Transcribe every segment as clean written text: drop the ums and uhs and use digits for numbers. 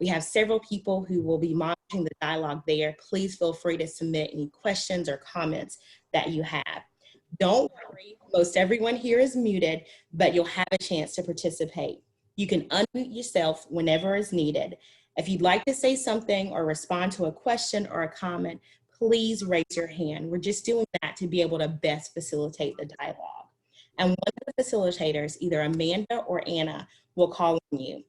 We have several people who will be monitoring the dialogue there. Please feel free to submit any questions or comments that you have. Don't worry, most everyone here is muted, but you'll have a chance to participate. You can unmute yourself whenever is needed. If you'd like to say something or respond to a question or a comment, please raise your hand. We're just doing that to be able to best facilitate the dialogue. And one of the facilitators, either Amanda or Anna, will call on you.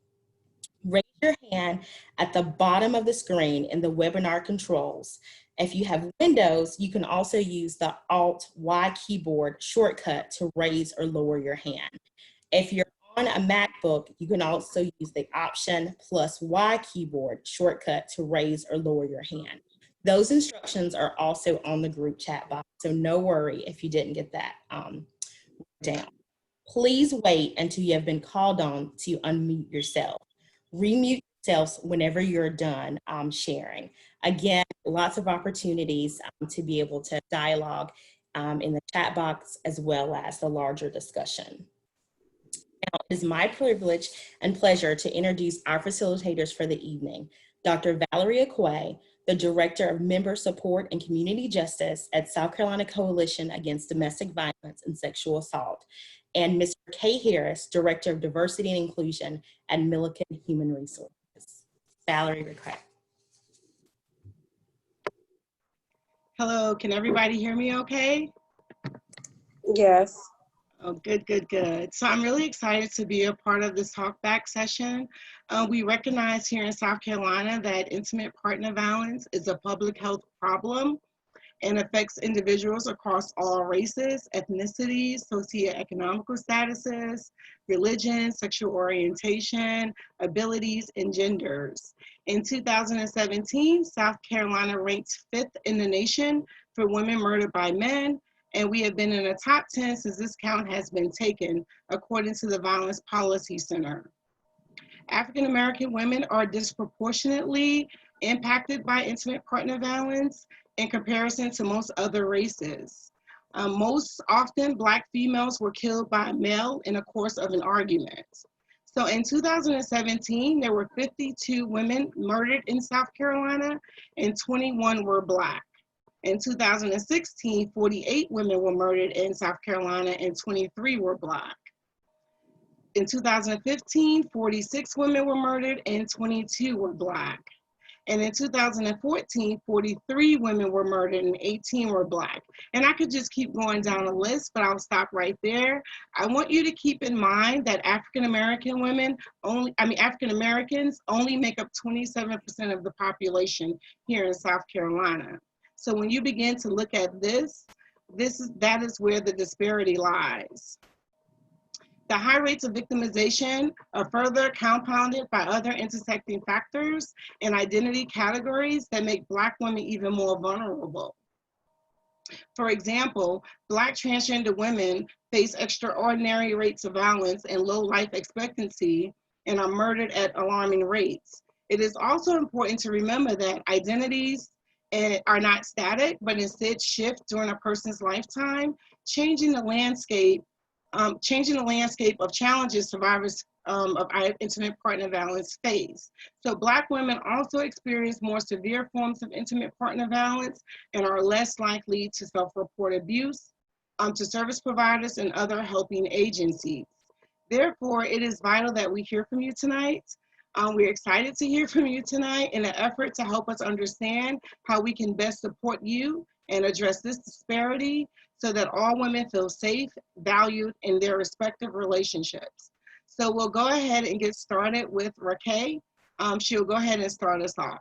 Raise your hand at the bottom of the screen in the webinar controls. If you have Windows, you can also use the Alt-Y keyboard shortcut to raise or lower your hand. If you're on a MacBook, you can also use the Option plus Y keyboard shortcut to raise or lower your hand. Those instructions are also on the group chat box, so no worry if you didn't get that down. Please wait until you have been called on to unmute yourself. Remute yourselves whenever you're done sharing. Again, lots of opportunities to be able to dialogue in the chat box as well as the larger discussion. Now, it is my privilege and pleasure to introduce our facilitators for the evening, Dr. Valerie Aquay, the Director of Member Support and Community Justice at South Carolina Coalition Against Domestic Violence and Sexual Assault, and Mr. Kay Harris, Director of Diversity and Inclusion at Milliken Human Resources. Valerie Aquay. Hello, can everybody hear me okay? Yes. Oh, good, good, good. So I'm really excited to be a part of this talkback session. We recognize here in South Carolina that intimate partner violence is a public health problem and affects individuals across all races, ethnicities, socioeconomical statuses, religion, sexual orientation, abilities, and genders. In 2017, South Carolina ranked 5th in the nation for women murdered by men, and we have been in the top 10 since this count has been taken, according to the Violence Policy Center. African American women are disproportionately impacted by intimate partner violence in comparison to most other races. Most often, Black females were killed by a male in the course of an argument. So in 2017, there were 52 women murdered in South Carolina and 21 were Black. In 2016, 48 women were murdered in South Carolina and 23 were Black. In 2015, 46 women were murdered and 22 were Black. And in 2014, 43 women were murdered and 18 were Black. And I could just keep going down the list, but I'll stop right there. I want you to keep in mind that African Americans only make up 27% of the population here in South Carolina. So when you begin to look at that is where the disparity lies. The high rates of victimization are further compounded by other intersecting factors and identity categories that make Black women even more vulnerable. For example, Black transgender women face extraordinary rates of violence and low life expectancy and are murdered at alarming rates. It is also important to remember that identities are not static, but instead shift during a person's lifetime, changing the landscape of challenges survivors of intimate partner violence face. So Black women also experience more severe forms of intimate partner violence and are less likely to self-report abuse to service providers and other helping agencies. Therefore, it is vital that we hear from you tonight. We're excited to hear from you tonight in an effort to help us understand how we can best support you and address this disparity so that all women feel safe, valued in their respective relationships. So we'll go ahead and get started with Raquel. She'll go ahead and start us off.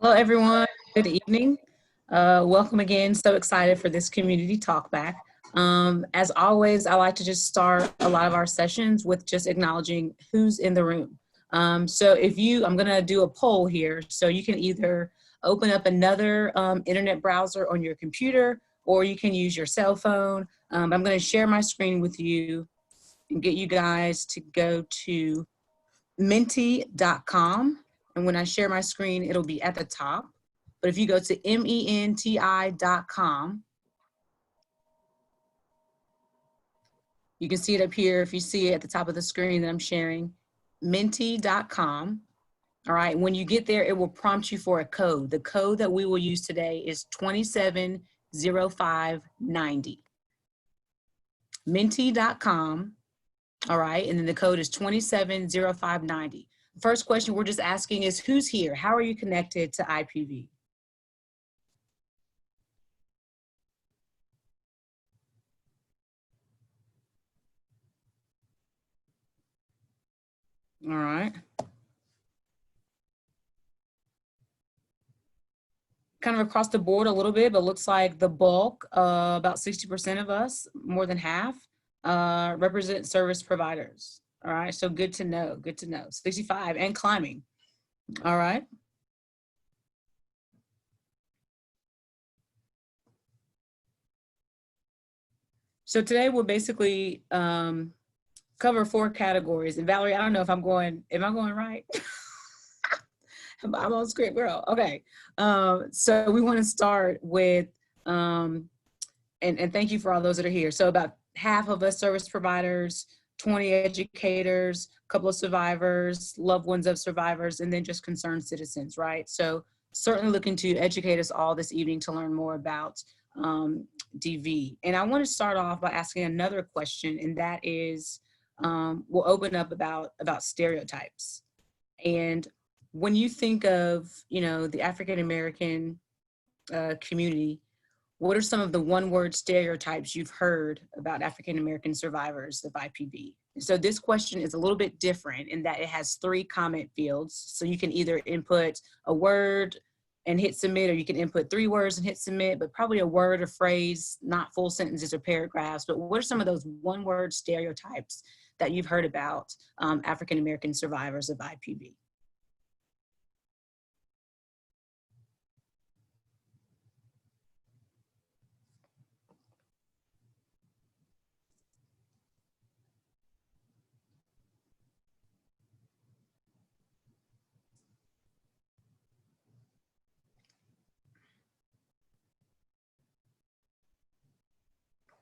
Hello, everyone. Good evening. Welcome again. So excited for this community talk back. As always, I like to just start a lot of our sessions with just acknowledging who's in the room. So I'm gonna do a poll here. So you can either open up another internet browser on your computer, or you can use your cell phone. I'm gonna share my screen with you and get you guys to go to menti.com. And when I share my screen, it'll be at the top. But if you go to menti.com, you can see it up here. If you see it at the top of the screen that I'm sharing, menti.com. All right, when you get there, it will prompt you for a code. The code that we will use today is 270590. Menti.com, all right, and then the code is 270590. First question we're just asking is, who's here? How are you connected to IPV? All right. Kind of across the board a little bit, but looks like the bulk, about 60% of us, more than half, represent service providers. All right, so good to know, good to know. 65 and climbing. All right. So today we'll basically cover 4 categories. And Valerie, I don't know if am I going right? I'm on script, girl. Okay. So we want to start with, and thank you for all those that are here. So about half of us service providers, 20 educators, a couple of survivors, loved ones of survivors, and then just concerned citizens, right? So certainly looking to educate us all this evening to learn more about DV. And I want to start off by asking another question, and that is, we'll open up about stereotypes. And when you think of, you know, the African-American community, what are some of the one-word stereotypes you've heard about African-American survivors of IPV? So this question is a little bit different in that it has 3 comment fields. So you can either input a word and hit submit, or you can input 3 words and hit submit, but probably a word or phrase, not full sentences or paragraphs. But what are some of those one-word stereotypes that you've heard about African-American survivors of IPV?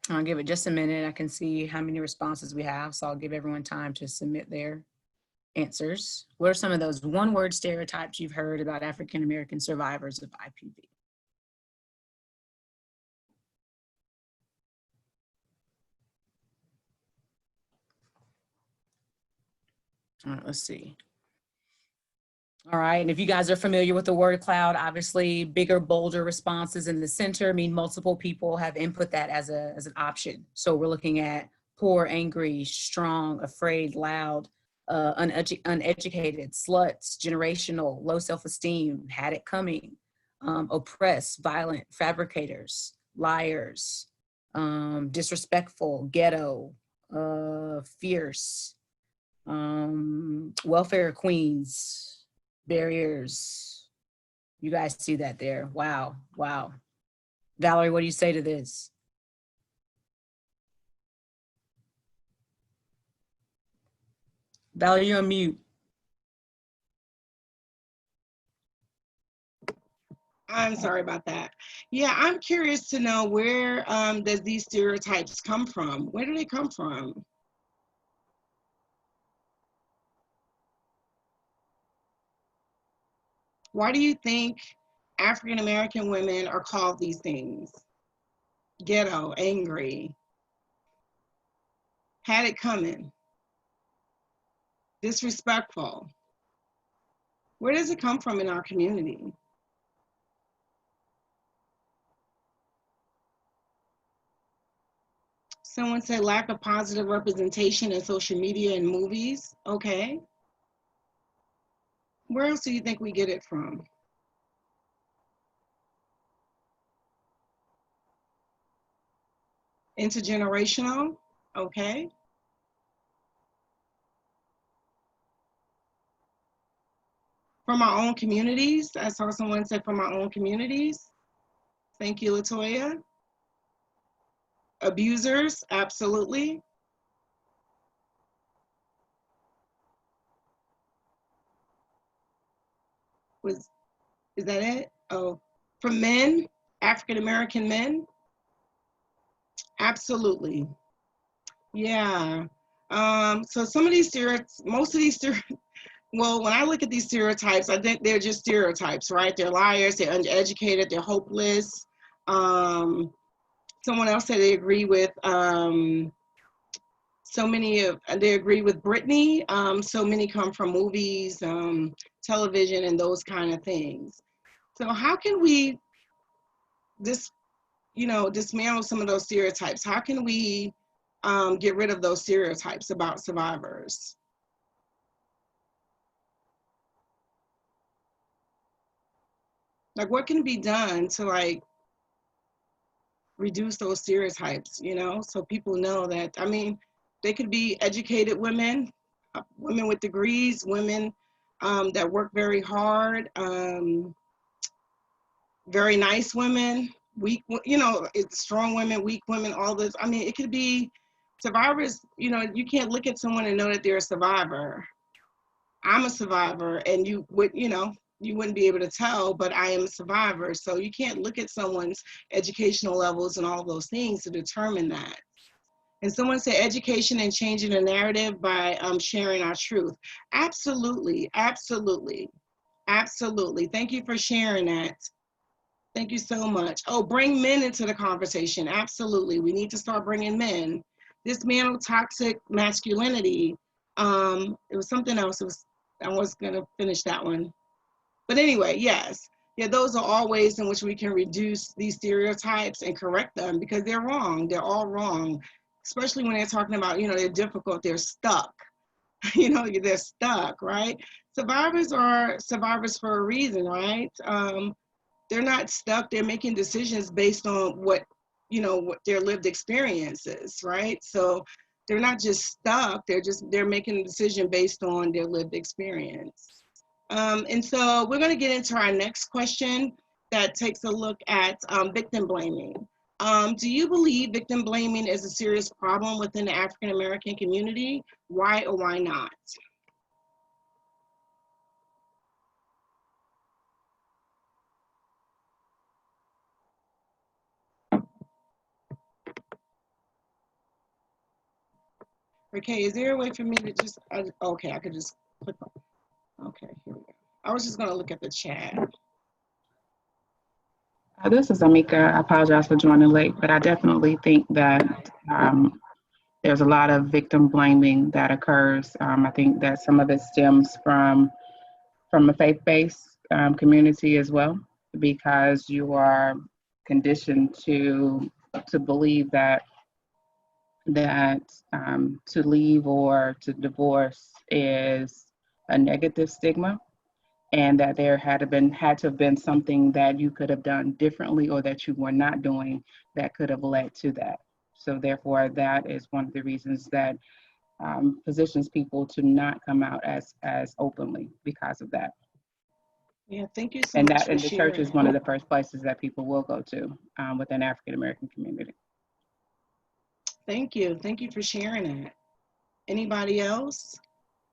I'll give it just a minute. I can see how many responses we have, so I'll give everyone time to submit their answers. What are some of those one-word stereotypes you've heard about African-American survivors of IPV? All right, let's see. All right, and if you guys are familiar with the word cloud, obviously bigger, bolder responses in the center mean multiple people have input that as an option. So we're looking at poor, angry, strong, afraid, loud, uneducated, sluts, generational, low self-esteem, had it coming, oppressed, violent, fabricators, liars, disrespectful, ghetto, fierce, welfare queens, barriers. You guys see that there. Wow, wow. Valerie, what do you say to this? Valerie, you're on mute. I'm sorry about that. Yeah, I'm curious to know, where does these stereotypes come from? Where do they come from? Why do you think African American women are called these things? Ghetto, angry, had it coming, disrespectful. Where does it come from in our community? Someone said lack of positive representation in social media and movies. Okay. Where else do you think we get it from? Intergenerational. Okay. From our own communities. I saw someone say from our own communities. Thank you, Latoya. Abusers, absolutely. Is that it? Oh, from men, African American men? Absolutely. Yeah. So some of these most of these Well, when I look at these stereotypes, I think they're just stereotypes, right? They're liars, they're uneducated, they're hopeless. Um, Someone else said they agree with they agree with Brittany. So many come from movies, television, and those kind of things. So how can we dismantle some of those stereotypes? How can we get rid of those stereotypes about survivors? Like, what can be done to like reduce those stereotypes, so people know that, I mean, they could be educated women, women with degrees, women that work very hard, very nice women, weak, it's strong women, weak women, all this. I mean, it could be survivors, you can't look at someone and know that they're a survivor. I'm a survivor, and you wouldn't be able to tell, but I am a survivor. So you can't look at someone's educational levels and all those things to determine that. And someone said education and changing the narrative by sharing our truth. Absolutely, absolutely, absolutely. Thank you for sharing that. Thank you so much. Oh, bring men into the conversation. Absolutely, we need to start bringing men. Dismantle toxic masculinity. It was something else. I was gonna finish that one. But anyway, yes. Yeah, those are all ways in which we can reduce these stereotypes and correct them, because they're wrong. They're all wrong, especially when they're talking about, they're difficult, they're stuck. They're stuck, right? Survivors are survivors for a reason, right? They're not stuck. They're making decisions based on what their lived experiences, right? So they're not just stuck. They're making a decision based on their lived experience. And so we're going to get into our next question that takes a look at victim blaming. Do you believe victim blaming is a serious problem within the African American community? Why or why not? Okay, is there a way for me to just, okay, I could just click on, okay, here we go. I was just going to look at the chat. This is Amika. I apologize for joining late, but I definitely think that there's a lot of victim blaming that occurs. I think that some of it stems from a faith-based community as well, because you are conditioned to believe that to leave or to divorce is a negative stigma, and that there had to have been something that you could have done differently or that you were not doing that could have led to that. So therefore, that is one of the reasons that positions people to not come out as openly because of that. Yeah, thank you so much for the sharing. church is one of the first places that people will go to within African American community. Thank you for sharing that. Anybody else?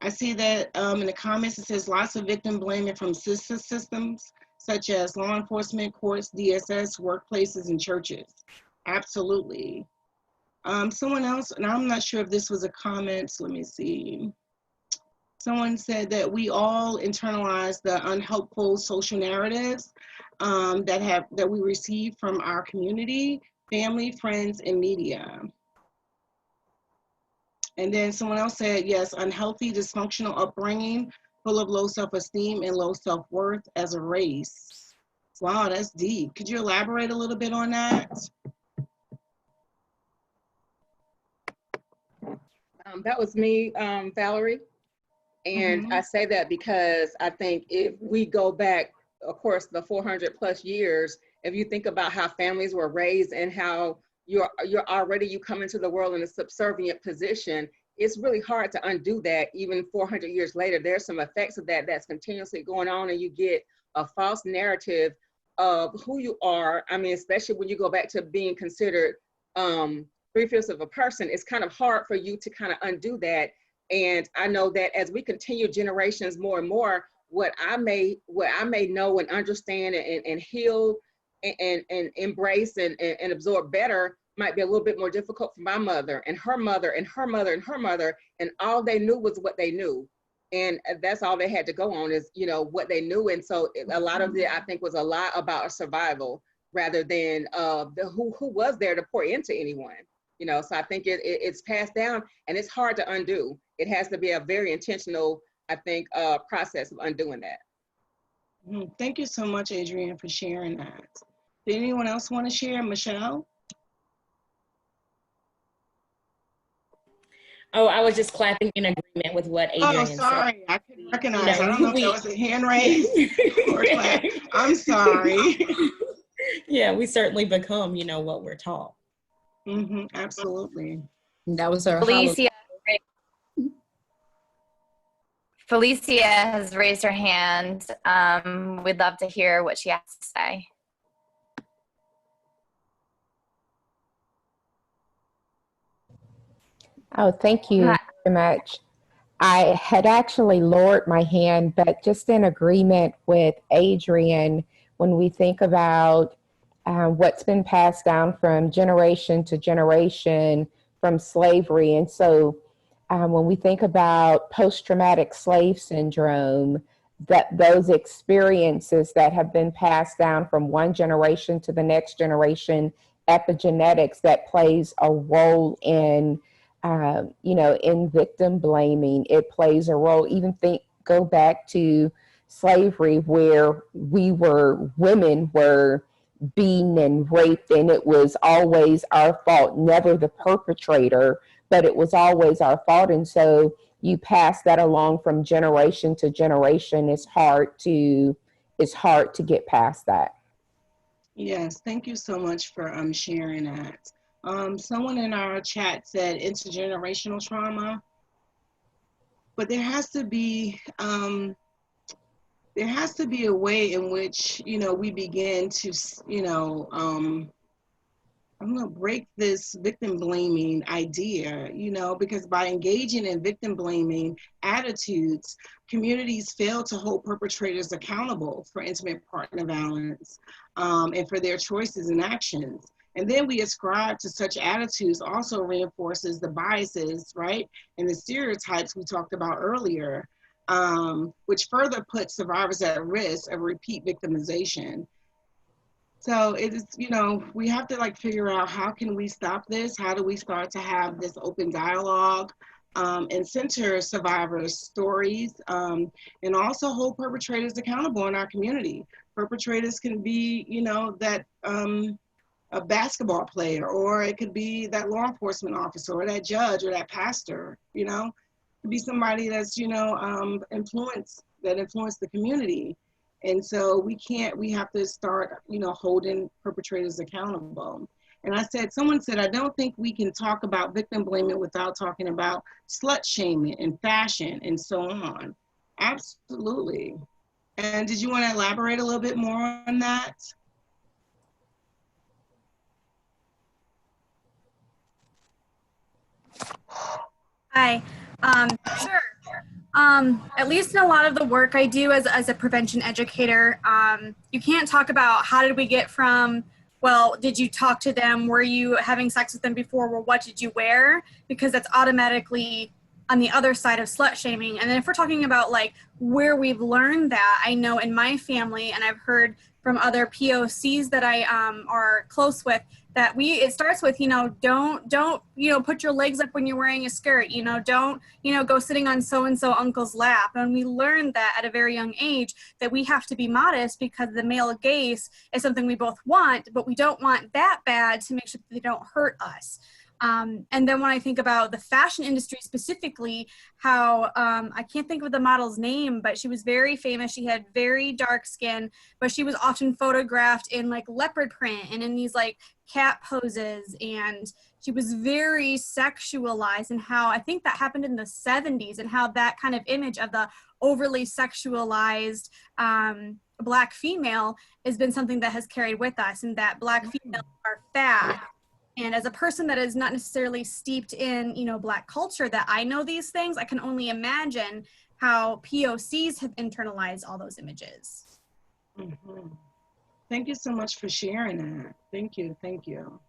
I see that in the comments it says lots of victim blaming from sister systems such as law enforcement, courts, DSS, workplaces, and churches. Absolutely. Someone else, and I'm not sure if this was a comment, so let me see. Someone said that we all internalize the unhelpful social narratives that we receive from our community, family, friends, and media. And then someone else said, yes, unhealthy, dysfunctional upbringing, full of low self-esteem and low self-worth as a race. Wow, that's deep. Could you elaborate a little bit on that? That was me, Valerie. And I say that because I think if we go back, of course, the 400 plus years, if you think about how families were raised and how you come into the world in a subservient position, it's really hard to undo that. Even 400 years later, there's some effects of that that's continuously going on, and you get a false narrative of who you are. I mean, especially when you go back to being considered 3/5 of a person, it's kind of hard for you to kind of undo that. And I know that as we continue generations more and more, what I may know and understand and heal and embrace and absorb better might be a little bit more difficult for my mother and her mother and her mother and her mother. And all they knew was what they knew. And that's all they had to go on is, you know, what they knew. And so a lot of it, I think, was a lot about survival rather than who was there to pour into anyone. You know, so I think it's passed down, and it's hard to undo. It has to be a very intentional, I think, process of undoing that. Thank you so much, Adrienne, for sharing that. Did anyone else want to share? Michelle? Oh, I was just clapping in agreement with what Adrienne said. Oh, sorry. I couldn't recognize. You know, I don't know if that was a hand raise or clap. I'm sorry. Yeah, we certainly become, you know, what we're taught. Absolutely. That was her Felicia has raised her hand. We'd love to hear what she has to say. Oh, thank you very much. I had actually lowered my hand, but just in agreement with Adrienne, when we think about what's been passed down from generation to generation from slavery. And so when we think about post-traumatic slave syndrome, that those experiences that have been passed down from one generation to the next generation, epigenetics that plays a role in you know, in victim blaming, it plays a role. Even go back to slavery, where women were beaten and raped, and it was always our fault, never the perpetrator, but it was always our fault. And so you pass that along from generation to generation. It's hard to get past that. Yes, thank you so much for sharing that. Someone in our chat said intergenerational trauma, but there has to be a way in which, you know, we begin to, you know, I'm going to break this victim blaming idea, you know, because by engaging in victim blaming attitudes, communities fail to hold perpetrators accountable for intimate partner violence and for their choices and actions. And then we ascribe to such attitudes also reinforces the biases, right? And the stereotypes we talked about earlier, which further puts survivors at risk of repeat victimization. So it is, you know, we have to like figure out how can we stop this? How do we start to have this open dialogue and center survivors' stories and also hold perpetrators accountable in our community? Perpetrators can be, you know, that a basketball player, or it could be that law enforcement officer or that judge or that pastor, you know, it could be somebody that's, you know, influenced the community. And so we have to start, you know, holding perpetrators accountable. And someone said, I don't think we can talk about victim blaming without talking about slut shaming and fashion and so on. Absolutely. And did you want to elaborate a little bit more on that? Hi, sure. At least in a lot of the work I do as a prevention educator, you can't talk about how did we get from, well, did you talk to them? Were you having sex with them before? Well, what did you wear? Because that's automatically on the other side of slut shaming. And then if we're talking about like where we've learned that, I know in my family, and I've heard from other POCs that I are close with, that it starts with, you know, don't, you know, put your legs up when you're wearing a skirt, you know, don't, you know, go sitting on so-and-so uncle's lap. And we learned that at a very young age that we have to be modest because the male gaze is something we both want, but we don't want that bad to make sure that they don't hurt us. And then when I think about the fashion industry specifically, how I can't think of the model's name, but she was very famous. She had very dark skin, but she was often photographed in like leopard print and in these like cat poses. And she was very sexualized, and how I think that happened in the 70s, and how that kind of image of the overly sexualized Black female has been something that has carried with us, and that Black females are fat. And as a person that is not necessarily steeped in, you know, Black culture, that I know these things, I can only imagine how POCs have internalized all those images. Mm-hmm. Thank you so much for sharing that. Thank you. Thank you.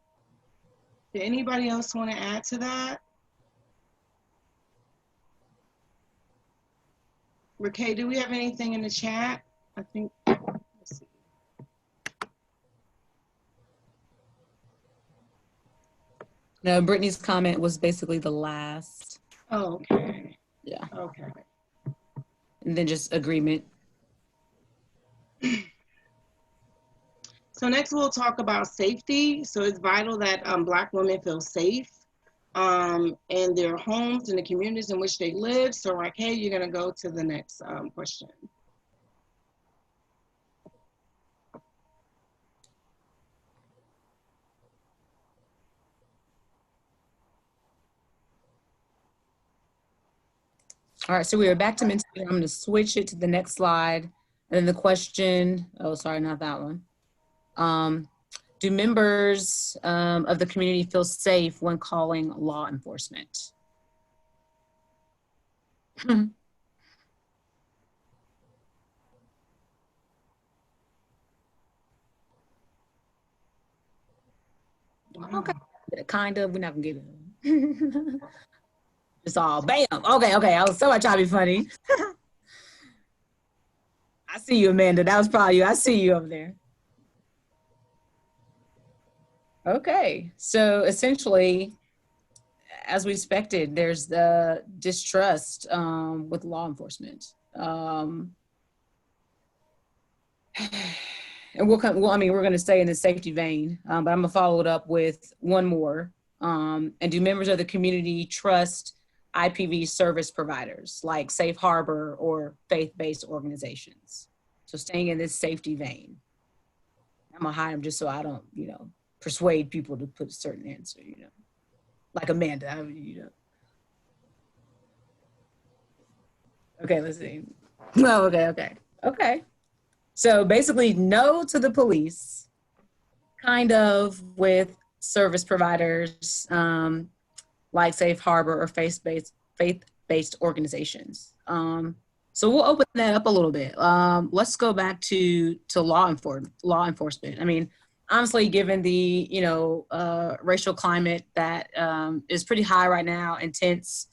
Did anybody else want to add to that? Rakay, do we have anything in the chat? I think, let's see. No, Brittany's comment was basically the last. Oh, okay. Yeah. Okay. And then just agreement. So next we'll talk about safety. So it's vital that Black women feel safe in their homes, in the communities in which they live. So Raquel, you're gonna go to the next question. All right, so we are back to mental. I'm gonna switch it to the next slide. And then the question, oh, sorry, not that one. Do members of the community feel safe when calling law enforcement? Wow. Okay, kind of, we're not gonna get it. It's all bam, okay, I was so much trying to be funny. I see you, Amanda, that was probably you. I see you over there. Okay, so essentially, as we expected, there's the distrust with law enforcement. And we're going to stay in the safety vein, but I'm gonna follow it up with one more. And do members of the community trust IPV service providers like Safe Harbor or faith-based organizations? So staying in this safety vein. I'm gonna hide them just so I don't, persuade people to put a certain answer, like Amanda, Okay, let's see. Oh, okay. So basically, no to the police, kind of with service providers like Safe Harbor or faith-based organizations. So we'll open that up a little bit. Let's go back to law enforcement. I mean, honestly, given the racial climate that is pretty high right now, intense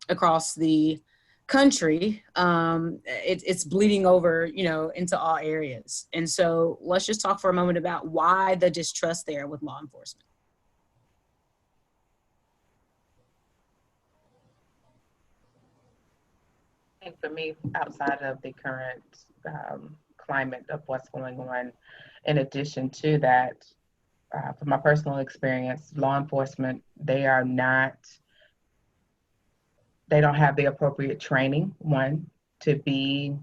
across the country, it's bleeding over, into all areas. And so let's just talk for a moment about why the distrust there with law enforcement. I think for me, outside of the current climate of what's going on, in addition to that, from my personal experience, law enforcement, they don't have the appropriate training, one, to be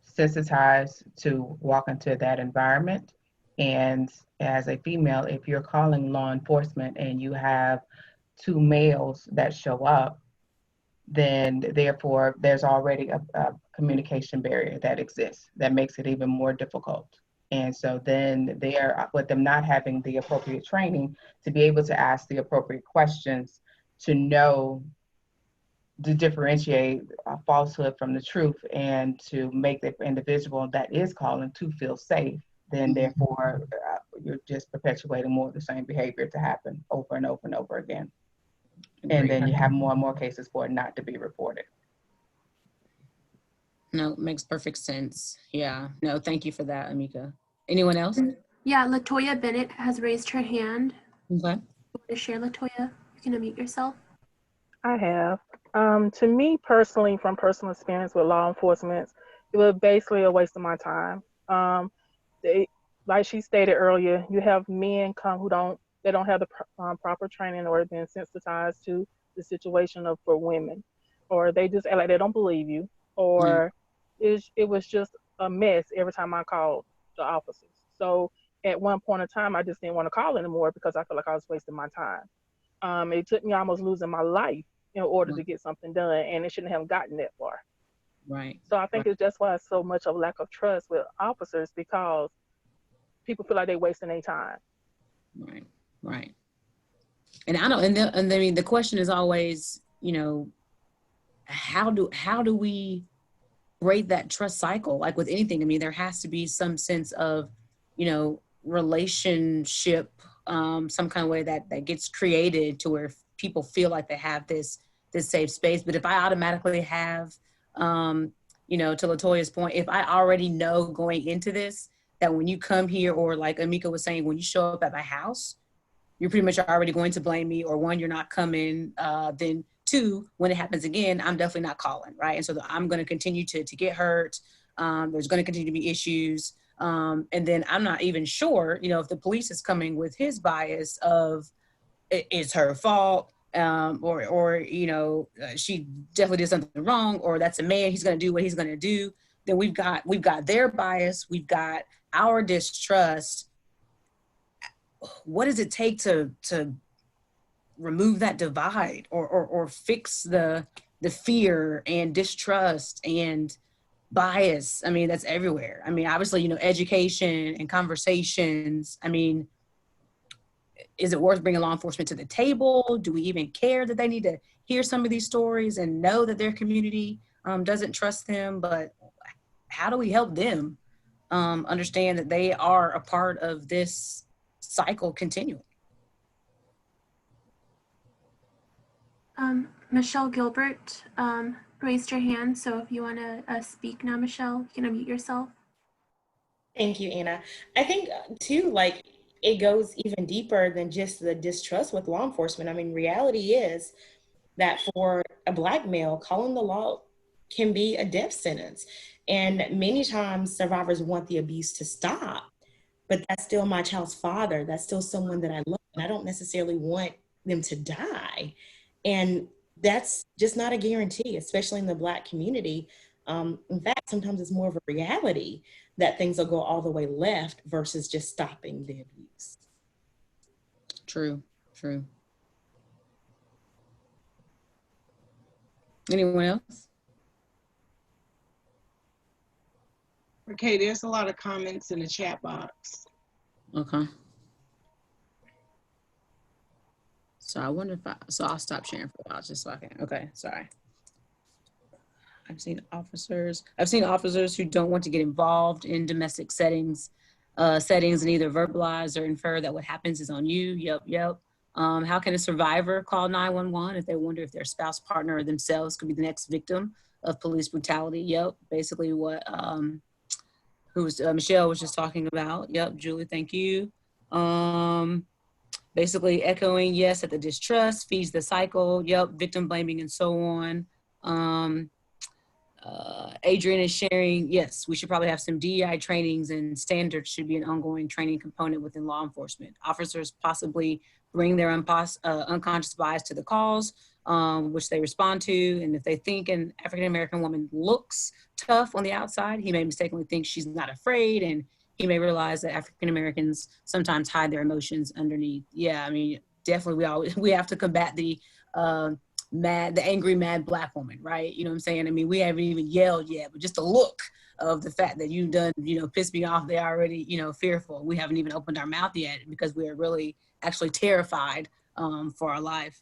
sensitized to walk into that environment. And as a female, if you're calling law enforcement and you have two males that show up, then therefore there's already a communication barrier that exists that makes it even more difficult. And so then with them not having the appropriate training to be able to ask the appropriate questions, to know, to differentiate a falsehood from the truth, and to make the individual that is calling to feel safe, then therefore you're just perpetuating more of the same behavior to happen over and over and over again. And then you have more and more cases for it not to be reported. No, it makes perfect sense. Yeah, no, thank you for that, Amika. Anyone else? Yeah, Latoya Bennett has raised her hand. Okay. You want to share, Latoya? You can unmute yourself. I have. To me personally, from personal experience with law enforcement, it was basically a waste of my time. Like she stated earlier, you have men come who don't have the proper training or been sensitized to the situation for women, or they just act like they don't believe you, or it was just a mess every time I called the officers. So at one point in time, I just didn't want to call anymore because I felt like I was wasting my time. It took me almost losing my life in order to get something done, and it shouldn't have gotten that far. Right. So I think it's just why it's so much of lack of trust with officers, because people feel like they're wasting their time. Right. And I know, and I mean, the question is always, how do we break that trust cycle? Like with anything, I mean, there has to be some sense of, relationship, some kind of way that gets created to where people feel like they have this this safe space. But if I automatically have, you know, to LaToya's point, if I already know going into this, that when you come here, or like Amika was saying, when you show up at my house, you're pretty much already going to blame me, or one, you're not coming, then two, when it happens again, I'm definitely not calling, right? And so I'm going to continue to get hurt. There's going to continue to be issues. And then I'm not even sure, you know, if the police is coming with his bias of it's her fault, or you know, she definitely did something wrong, or that's a man, he's going to do what he's going to do. Then we've got their bias, we've got our distrust. What does it take to remove that divide, or fix the fear and distrust and bias? I mean, that's everywhere. I mean, obviously, you know, education and conversations. I mean, is it worth bringing law enforcement to the table? Do we even care that they need to hear some of these stories and know that their community doesn't trust them? But how do we help them understand that they are a part of this cycle continuing? Michelle Gilbert raised her hand, so if you want to speak now, Michelle, you can unmute yourself. Thank you, Anna. I think too, like, it goes even deeper than just the distrust with law enforcement. I mean, reality is that for a Black male, calling the law can be a death sentence. And many times survivors want the abuse to stop, but that's still my child's father. That's still someone that I love. And I don't necessarily want them to die. And that's just not a guarantee, especially in the Black community. In fact, sometimes it's more of a reality that things will go all the way left versus just stopping the abuse. True. Anyone else? Okay, there's a lot of comments in the chat box. Okay. So I wonder if I'll stop sharing for a while just so I can, okay, sorry. I've seen officers who don't want to get involved in domestic settings and either verbalize or infer that what happens is on you. Yep. How can a survivor call 911 if they wonder if their spouse, partner, or themselves could be the next victim of police brutality? Yep, basically what Michelle was just talking about. Yep, Julie, thank you. Basically echoing, yes, that the distrust feeds the cycle. Yep, victim blaming and so on. Adrian is sharing, yes, we should probably have some DEI trainings, and standards should be an ongoing training component within law enforcement. Officers possibly bring their unconscious bias to the calls, which they respond to. And if they think an African-American woman looks tough on the outside, he may mistakenly think she's not afraid, and he may realize that African-Americans sometimes hide their emotions underneath. Yeah, I mean, definitely we have to combat the angry, mad Black woman, right? You know what I'm saying? I mean, we haven't even yelled yet, but just the look of the fact that you've done, you know, pissed me off, they're already, you know, fearful. We haven't even opened our mouth yet because we are really actually terrified for our life.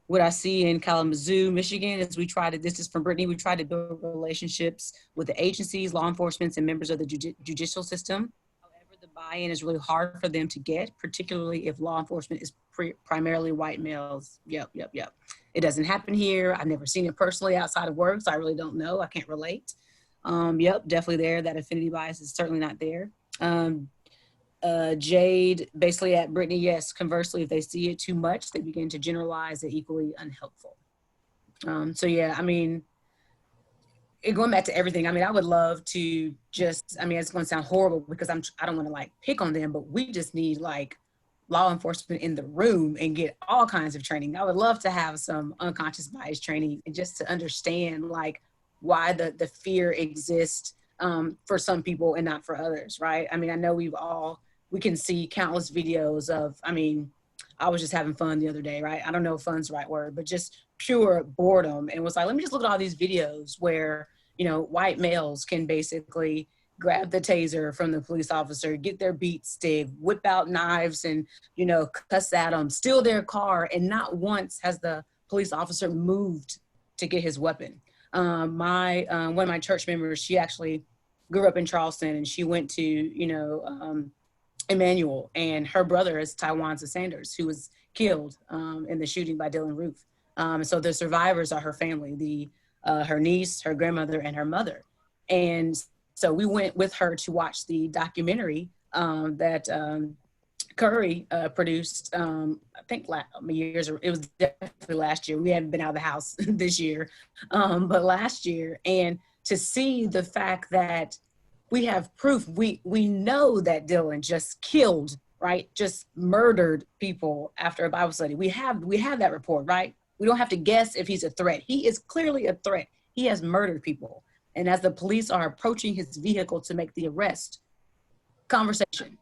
What I see in Kalamazoo, Michigan, is this is from Brittany, we try to build relationships with the agencies, law enforcement, and members of the judicial system. However, the buy-in is really hard for them to get, particularly if law enforcement is primarily white males. Yep. It doesn't happen here. I've never seen it personally outside of work, so I really don't know. I can't relate. Yep, definitely there. That affinity bias is certainly not there. Jade, basically at Brittany, yes, conversely, if they see it too much, they begin to generalize it equally unhelpful. So yeah, I mean, going back to everything, I mean, I would love to just, I mean, it's going to sound horrible because I don't want to like pick on them, but we just need like law enforcement in the room and get all kinds of training. I would love to have some unconscious bias training and just to understand like why the fear exists for some people and not for others, right? I mean, I know we can see countless videos of, I mean, I was just having fun the other day, right? I don't know if fun's the right word, but just pure boredom, and was like, let me just look at all these videos where, you know, white males can basically grab the taser from the police officer, get their beat stick, whip out knives and, you know, cuss at them, steal their car, and not once has the police officer moved to get his weapon. One of my church members, she actually grew up in Charleston, and she went to, you know, Emmanuel, and her brother is Tywanza Sanders, who was killed in the shooting by Dylan Roof. So the survivors are her family, her niece, her grandmother, and her mother. And so we went with her to watch the documentary that Curry produced, I think it was definitely last year. We haven't been out of the house this year, but last year. And to see the fact that we have proof, we know that Dylan just killed, right? Just murdered people after a Bible study. We have that report, right? We don't have to guess if he's a threat. He is clearly a threat. He has murdered people. And as the police are approaching his vehicle to make the arrest, conversation.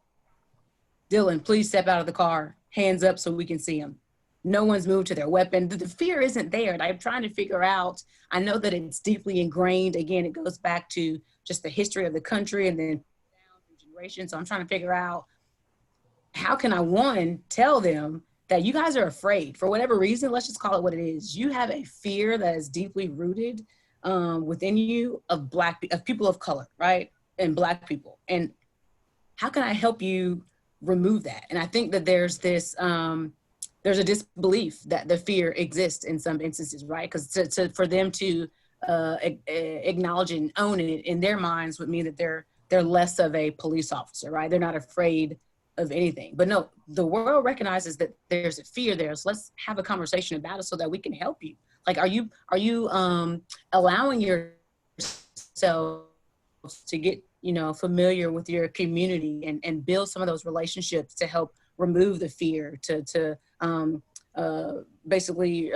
Dylan, please step out of the car, hands up so we can see him. No one's moved to their weapon. The fear isn't there. And I'm trying to figure out, I know that it's deeply ingrained. Again, it goes back to just the history of the country and then down through generations. So I'm trying to figure out, how can I, one, tell them that you guys are afraid for whatever reason? Let's just call it what it is. You have a fear that is deeply rooted within you of people of color, right? And Black people. And how can I help you remove that? And I think that there's this, there's a disbelief that the fear exists in some instances, right? Because for them to acknowledge and own it in their minds would mean that they're less of a police officer, right? They're not afraid of anything. But no, the world recognizes that there's a fear there. So let's have a conversation about it so that we can help you. Like, are you allowing yourself to get, familiar with your community and build some of those relationships to help remove the fear, to basically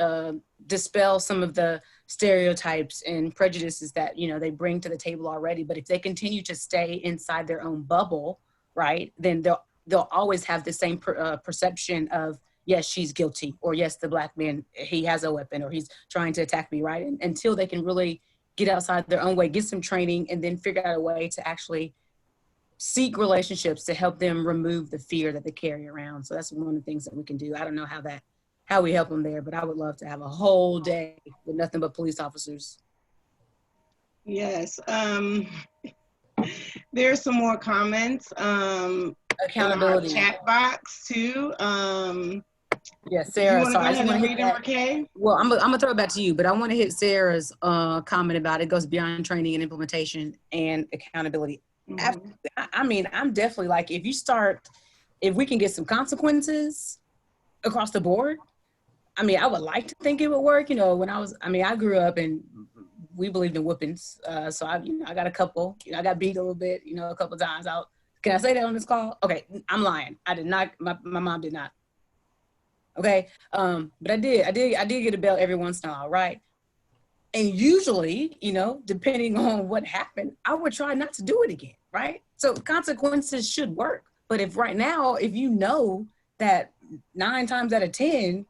dispel some of the stereotypes and prejudices that, they bring to the table already. But if they continue to stay inside their own bubble, right, then they'll always have the same perception of, yes, she's guilty, or yes, the Black man, he has a weapon, or he's trying to attack me, right? And until they can really get outside their own way, get some training, and then figure out a way to actually seek relationships to help them remove the fear that they carry around. So that's one of the things that we can do. I don't know how we help them there, but I would love to have a whole day with nothing but police officers. Yes. There's some more comments. Accountability. In our chat box too. Yes, Sarah. You want to go ahead and read them, Raquel? Well, I'm gonna throw it back to you, but I want to hit Sarah's comment about it goes beyond training and implementation and accountability. Mm-hmm. I mean, I'm definitely like, if we can get some consequences across the board, I mean, I would like to think it would work. When I grew up and we believed in whoopings. So I got a couple, I got beat a little bit, a couple of times out. Can I say that on this call? Okay, I'm lying. I did not, my mom did not. Okay, but I did get a belt every once in a while, right? And usually, depending on what happened, I would try not to do it again, right? So consequences should work. But if right now, if you know that 9 times out of 10,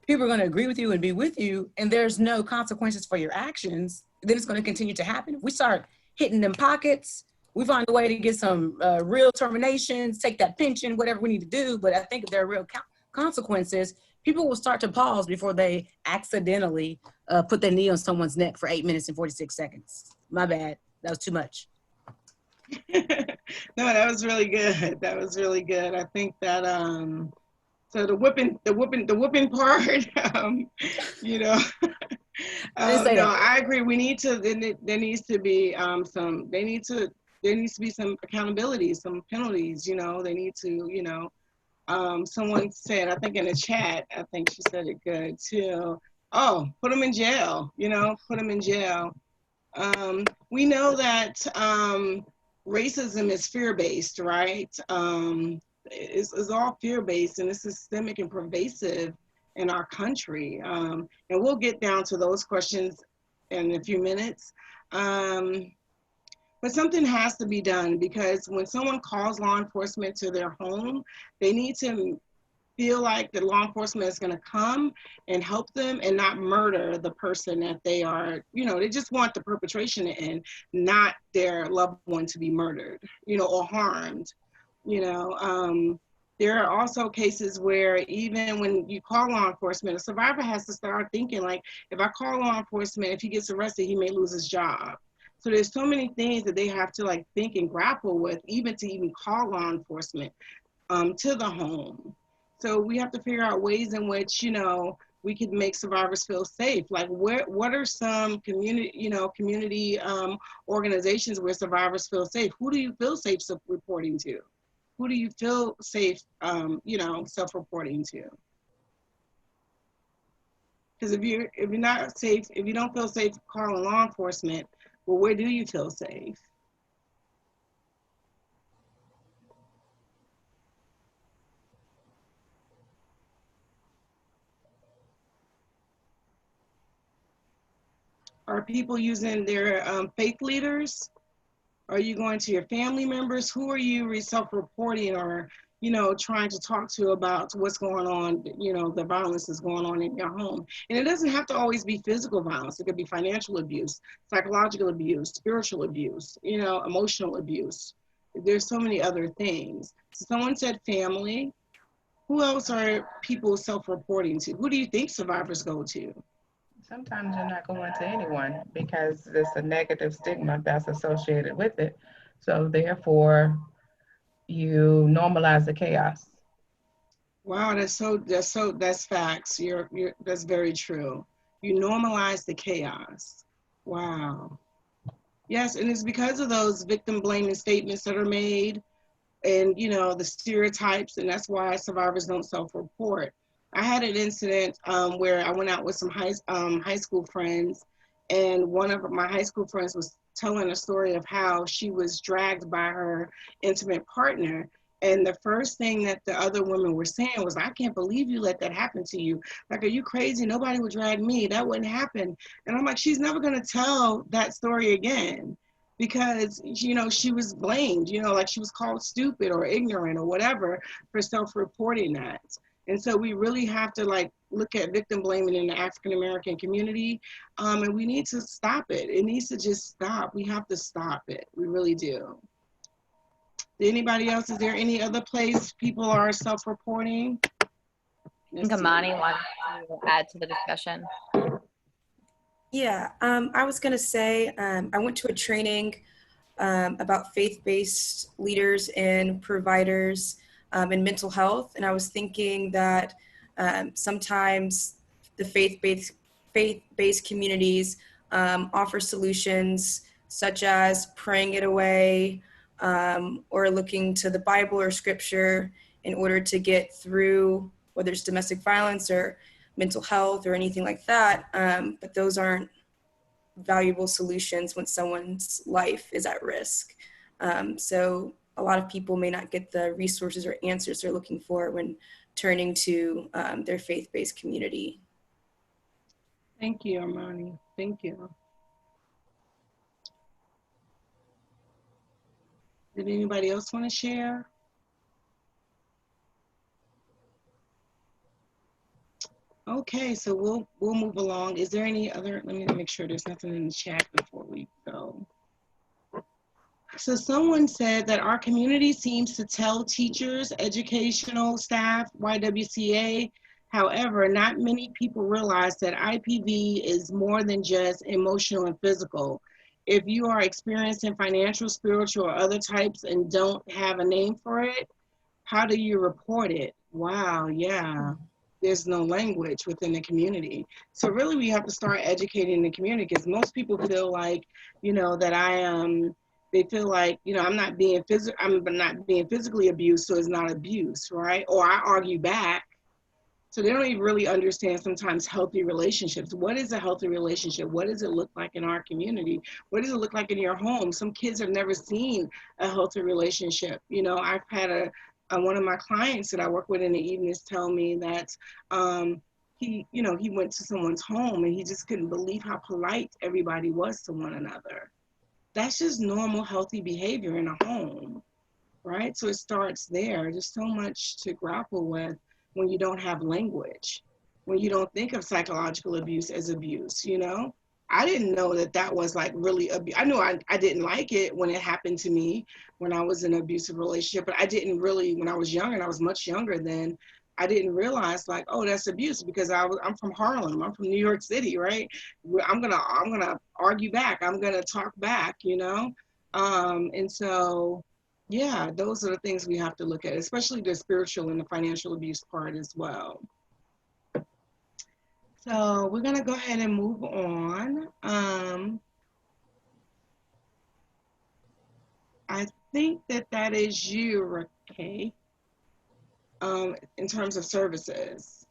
people are going to agree with you and be with you, and there's no consequences for your actions, then it's going to continue to happen. If we start hitting them pockets, we find a way to get some real terminations, take that pension, whatever we need to do. But I think if there are real consequences, people will start to pause before they accidentally put their knee on someone's neck for 8 minutes and 46 seconds. My bad. That was too much. No, that was really good. That was really good. I think that so the whipping part, no, I agree. We need to. There needs to be there needs to be some accountability, some penalties. They need to. Someone said, I think in the chat, I think she said it good too. Oh, put them in jail. Put them in jail. We know that racism is fear-based, right? It's all fear-based, and it's systemic and pervasive in our country. And we'll get down to those questions in a few minutes. But something has to be done, because when someone calls law enforcement to their home, they need to feel like the law enforcement is going to come and help them and not murder the person that they are, they just want the perpetration to end, not their loved one to be murdered, or harmed. There are also cases where even when you call law enforcement, a survivor has to start thinking, like, if I call law enforcement, if he gets arrested, he may lose his job. So there's so many things that they have to think and grapple with, even to call law enforcement to the home. So we have to figure out ways in which, we could make survivors feel safe. Like what are some community organizations where survivors feel safe? Who do you feel safe reporting to? Who do you feel safe, self-reporting to? Because if you're not safe, if you don't feel safe calling law enforcement, well, where do you feel safe? Are people using their faith leaders? Are you going to your family members? Who are you self-reporting or, trying to talk to about what's going on, the violence that's going on in your home? And it doesn't have to always be physical violence. It could be financial abuse, psychological abuse, spiritual abuse, emotional abuse. There's so many other things. So someone said family. Who else are people self-reporting to? Who do you think survivors go to? Sometimes you're not going to anyone because there's a negative stigma that's associated with it. So therefore, you normalize the chaos. Wow, that's facts. That's very true. You normalize the chaos. Wow. Yes, and it's because of those victim blaming statements that are made and the stereotypes, and that's why survivors don't self-report. I had an incident where I went out with some high school friends, and one of my high school friends was telling a story of how she was dragged by her intimate partner. And the first thing that the other women were saying was, I can't believe you let that happen to you. Like, are you crazy? Nobody would drag me. That wouldn't happen. And I'm like, she's never going to tell that story again because, she was blamed, like she was called stupid or ignorant or whatever for self-reporting that. And so we really have to look at victim blaming in the African-American community. And we need to stop it. It needs to just stop. We have to stop it. We really do. Anybody else? Is there any other place people are self-reporting? I think Amani wants to add to the discussion. Yeah, I was going to say, I went to a training about faith-based leaders and providers in mental health. And I was thinking that sometimes the faith-based communities offer solutions such as praying it away or looking to the Bible or scripture in order to get through whether it's domestic violence or mental health or anything like that. But those aren't valuable solutions when someone's life is at risk. So a lot of people may not get the resources or answers they're looking for when turning to their faith-based community. Thank you, Armani. Thank you. Did anybody else want to share? Okay, so we'll move along. Is there any other, let me make sure there's nothing in the chat before we go. So someone said that our community seems to tell teachers, educational staff, YWCA, however, not many people realize that IPV is more than just emotional and physical. If you are experiencing financial, spiritual, or other types and don't have a name for it, how do you report it? Wow, yeah. There's no language within the community. So really we have to start educating the community because most people feel like, that they feel like, I'm not being physically abused, so it's not abuse, right? Or I argue back. So they don't even really understand sometimes healthy relationships. What is a healthy relationship? What does it look like in our community? What does it look like in your home? Some kids have never seen a healthy relationship. I've had one of my clients that I work with in the evenings tell me that he went to someone's home and he just couldn't believe how polite everybody was to one another. That's just normal, healthy behavior in a home, right? So it starts there. There's so much to grapple with when you don't have language, when you don't think of psychological abuse as abuse, I didn't know that was really abuse. I knew I didn't like it when it happened to me when I was in an abusive relationship, but I didn't really, when I was younger, and I was much younger then, I didn't realize oh, that's abuse because I'm from Harlem, I'm from New York City, right? I'm gonna argue back, I'm gonna talk back, and so, yeah, those are the things we have to look at, especially the spiritual and the financial abuse part as well. So we're gonna go ahead and move on. I think that is you, Raquel, in terms of services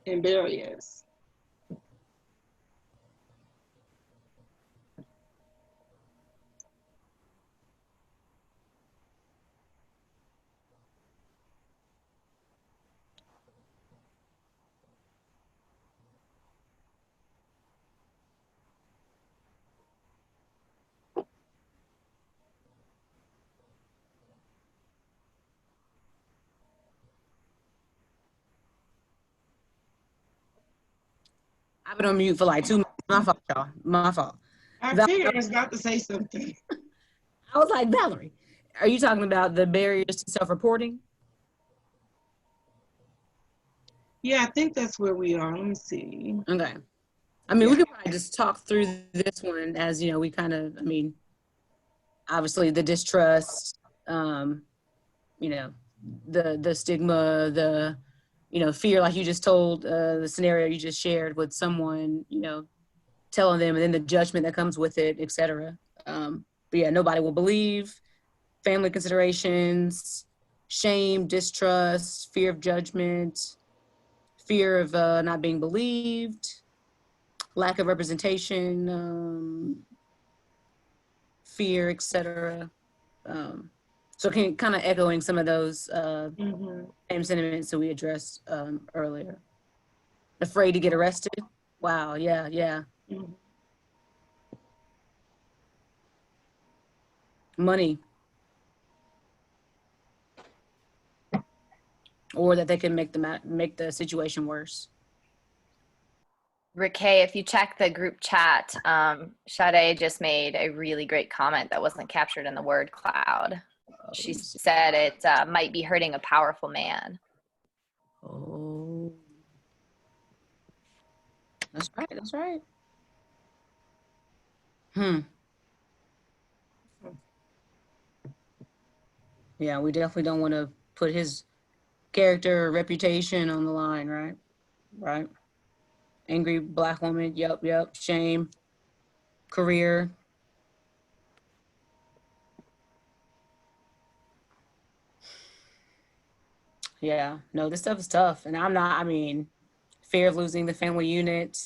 and barriers. I've been on mute for like 2 minutes. My fault, y'all. My fault. I figured I was about to say something. I was like, Valerie, are you talking about the barriers to self-reporting? Yeah, I think that's where we are. Let me see. Okay. I mean, we could probably just talk through this one as, we kind of, obviously the distrust, the stigma, the, fear, like you just told, the scenario you just shared with someone, telling them, and then the judgment that comes with it, et cetera. But yeah, nobody will believe, family considerations, shame, distrust, fear of judgment, fear of not being believed, lack of representation, fear, etc. So kind of echoing some of those same sentiments that we addressed earlier. Afraid to get arrested. Wow. Yeah. Money. Or that they can make the situation worse. Raquel, if you check the group chat, Sade just made a really great comment that wasn't captured in the word cloud. She said it might be hurting a powerful man. Oh, that's right. Yeah, we definitely don't want to put his character or reputation on the line, right? Right. Angry Black woman. Yep. Shame. Career. Yeah. No, this stuff is tough. And fear of losing the family unit.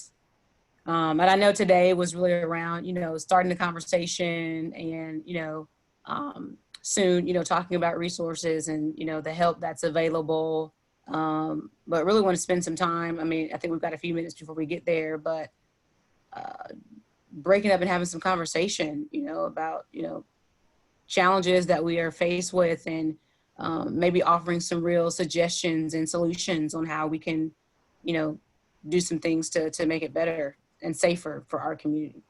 And I know today was really around, starting the conversation and, soon, talking about resources and, the help that's available. But really want to spend some time. I think we've got a few minutes before we get there, but breaking up and having some conversation, about, challenges that we are faced with and maybe offering some real suggestions and solutions on how we can, do some things to make it better and safer for our community.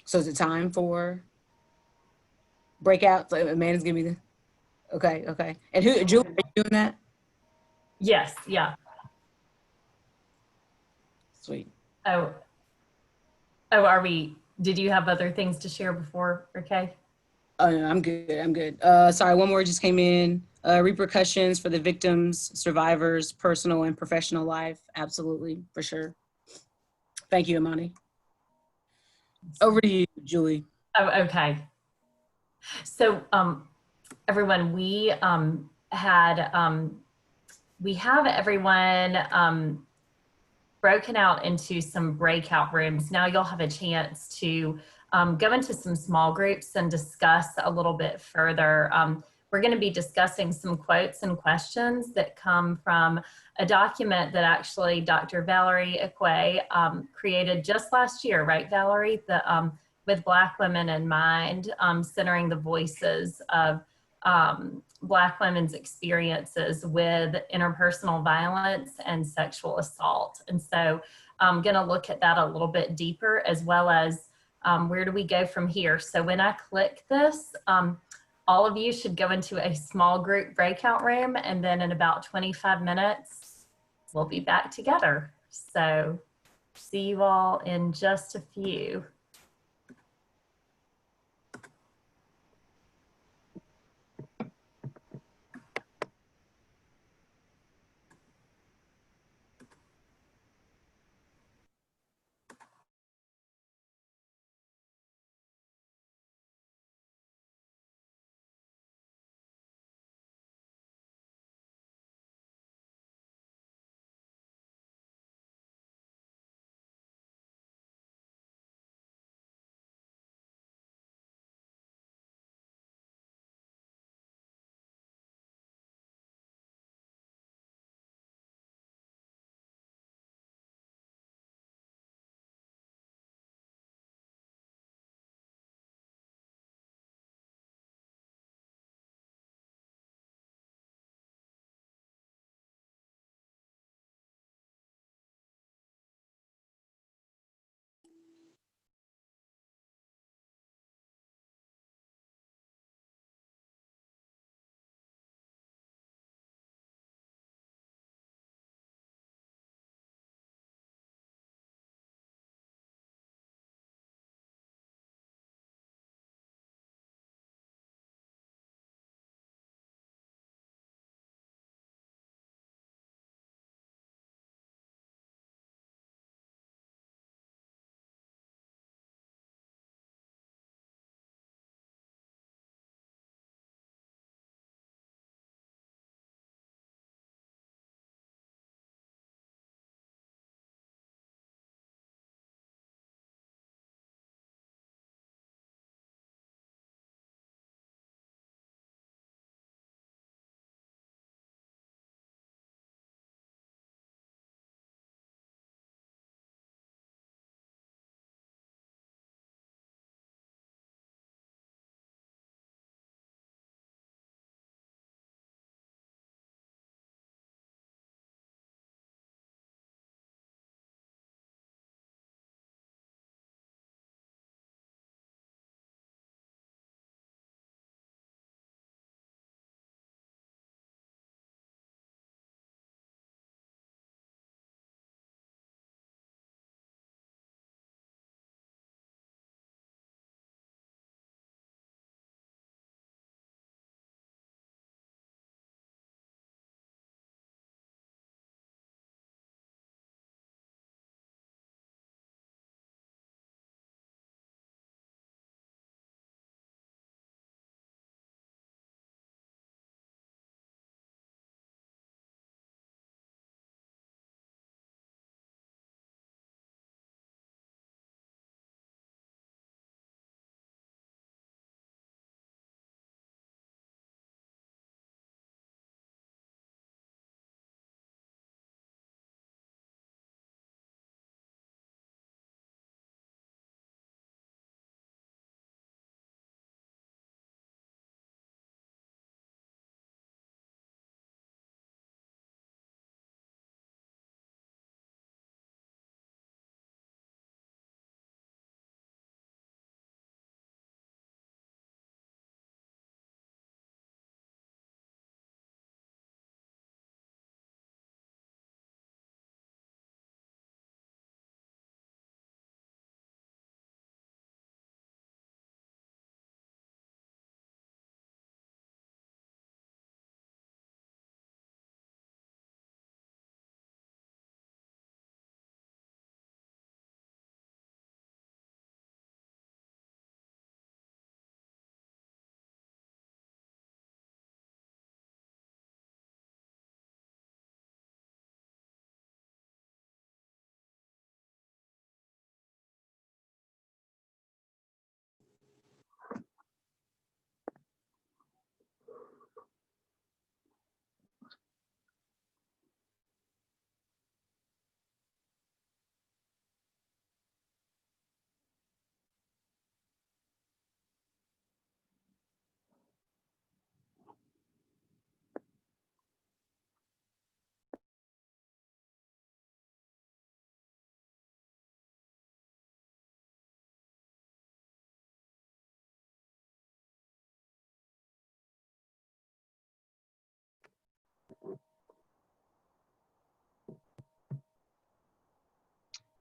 So is it time for breakout? So Amanda's giving me the, okay. And Julie, are you doing that? Yes, yeah. Sweet. Oh, did you have other things to share before, Raquel? Oh, no, I'm good. Sorry, one more just came in. Repercussions for the victims, survivors, personal and professional life. Absolutely, for sure. Thank you, Imani. Over to you, Julie. Oh, okay. So, everyone, we have everyone broken out into some breakout rooms. Now you'll have a chance to go into some small groups and discuss a little bit further. We're going to be discussing some quotes and questions that come from a document that actually Dr. Valerie Ekwe created just last year, right, Valerie? With Black Women in Mind, centering the voices of Black women's experiences with interpersonal violence and sexual assault. And so I'm going to look at that a little bit deeper, as well as where do we go from here. So when I click this, all of you should go into a small group breakout room, and then in about 25 minutes, we'll be back together. So see you all in just a few.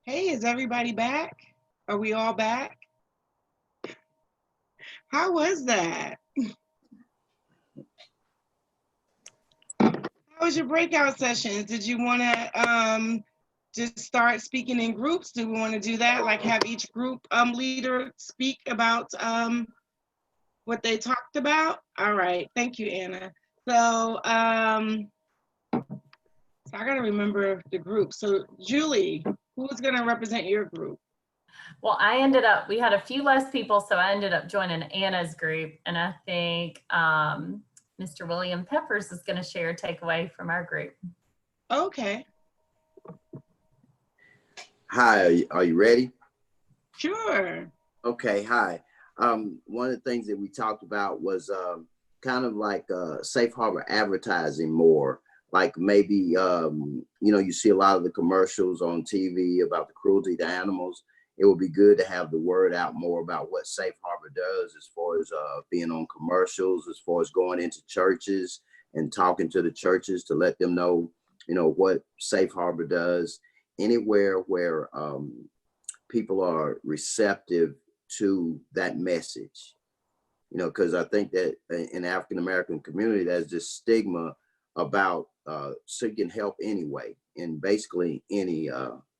Hey, is everybody back? Are we all back? How was that? How was your breakout sessions? Did you want to just start speaking in groups? Do we want to do that? Like have each group leader speak about what they talked about? All right, thank you, Anna. So, so I gotta remember the group. So Julie, who's gonna represent your group? Well, we had a few less people, so I ended up joining Anna's group. And I think Mr. William Peppers is going to share a takeaway from our group. Okay. Hi, are you ready? Sure. Okay, hi. One of the things that we talked about was kind of like safe harbor advertising more. Like maybe, you see a lot of the commercials on TV about the cruelty to animals. It would be good to have the word out more about what Safe Harbor does as far as being on commercials, as far as going into churches and talking to the churches to let them know, what Safe Harbor does. Anywhere where people are receptive to that message, because I think that in the African-American community, there's this stigma about seeking help anyway, in basically any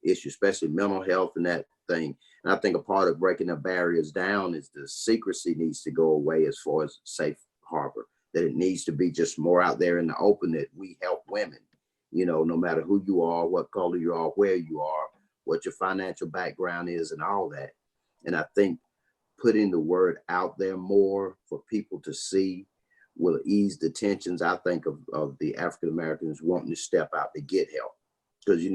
issue, especially mental health and that thing. And I think a part of breaking the barriers down is the secrecy needs to go away as far as Safe Harbor, that it needs to be just more out there in the open, that we help women, no matter who you are, what color you are, where you are, what your financial background is and all that. And I think putting the word out there more for people to see will ease the tensions, I think, of the African Americans wanting to step out to get help. Because,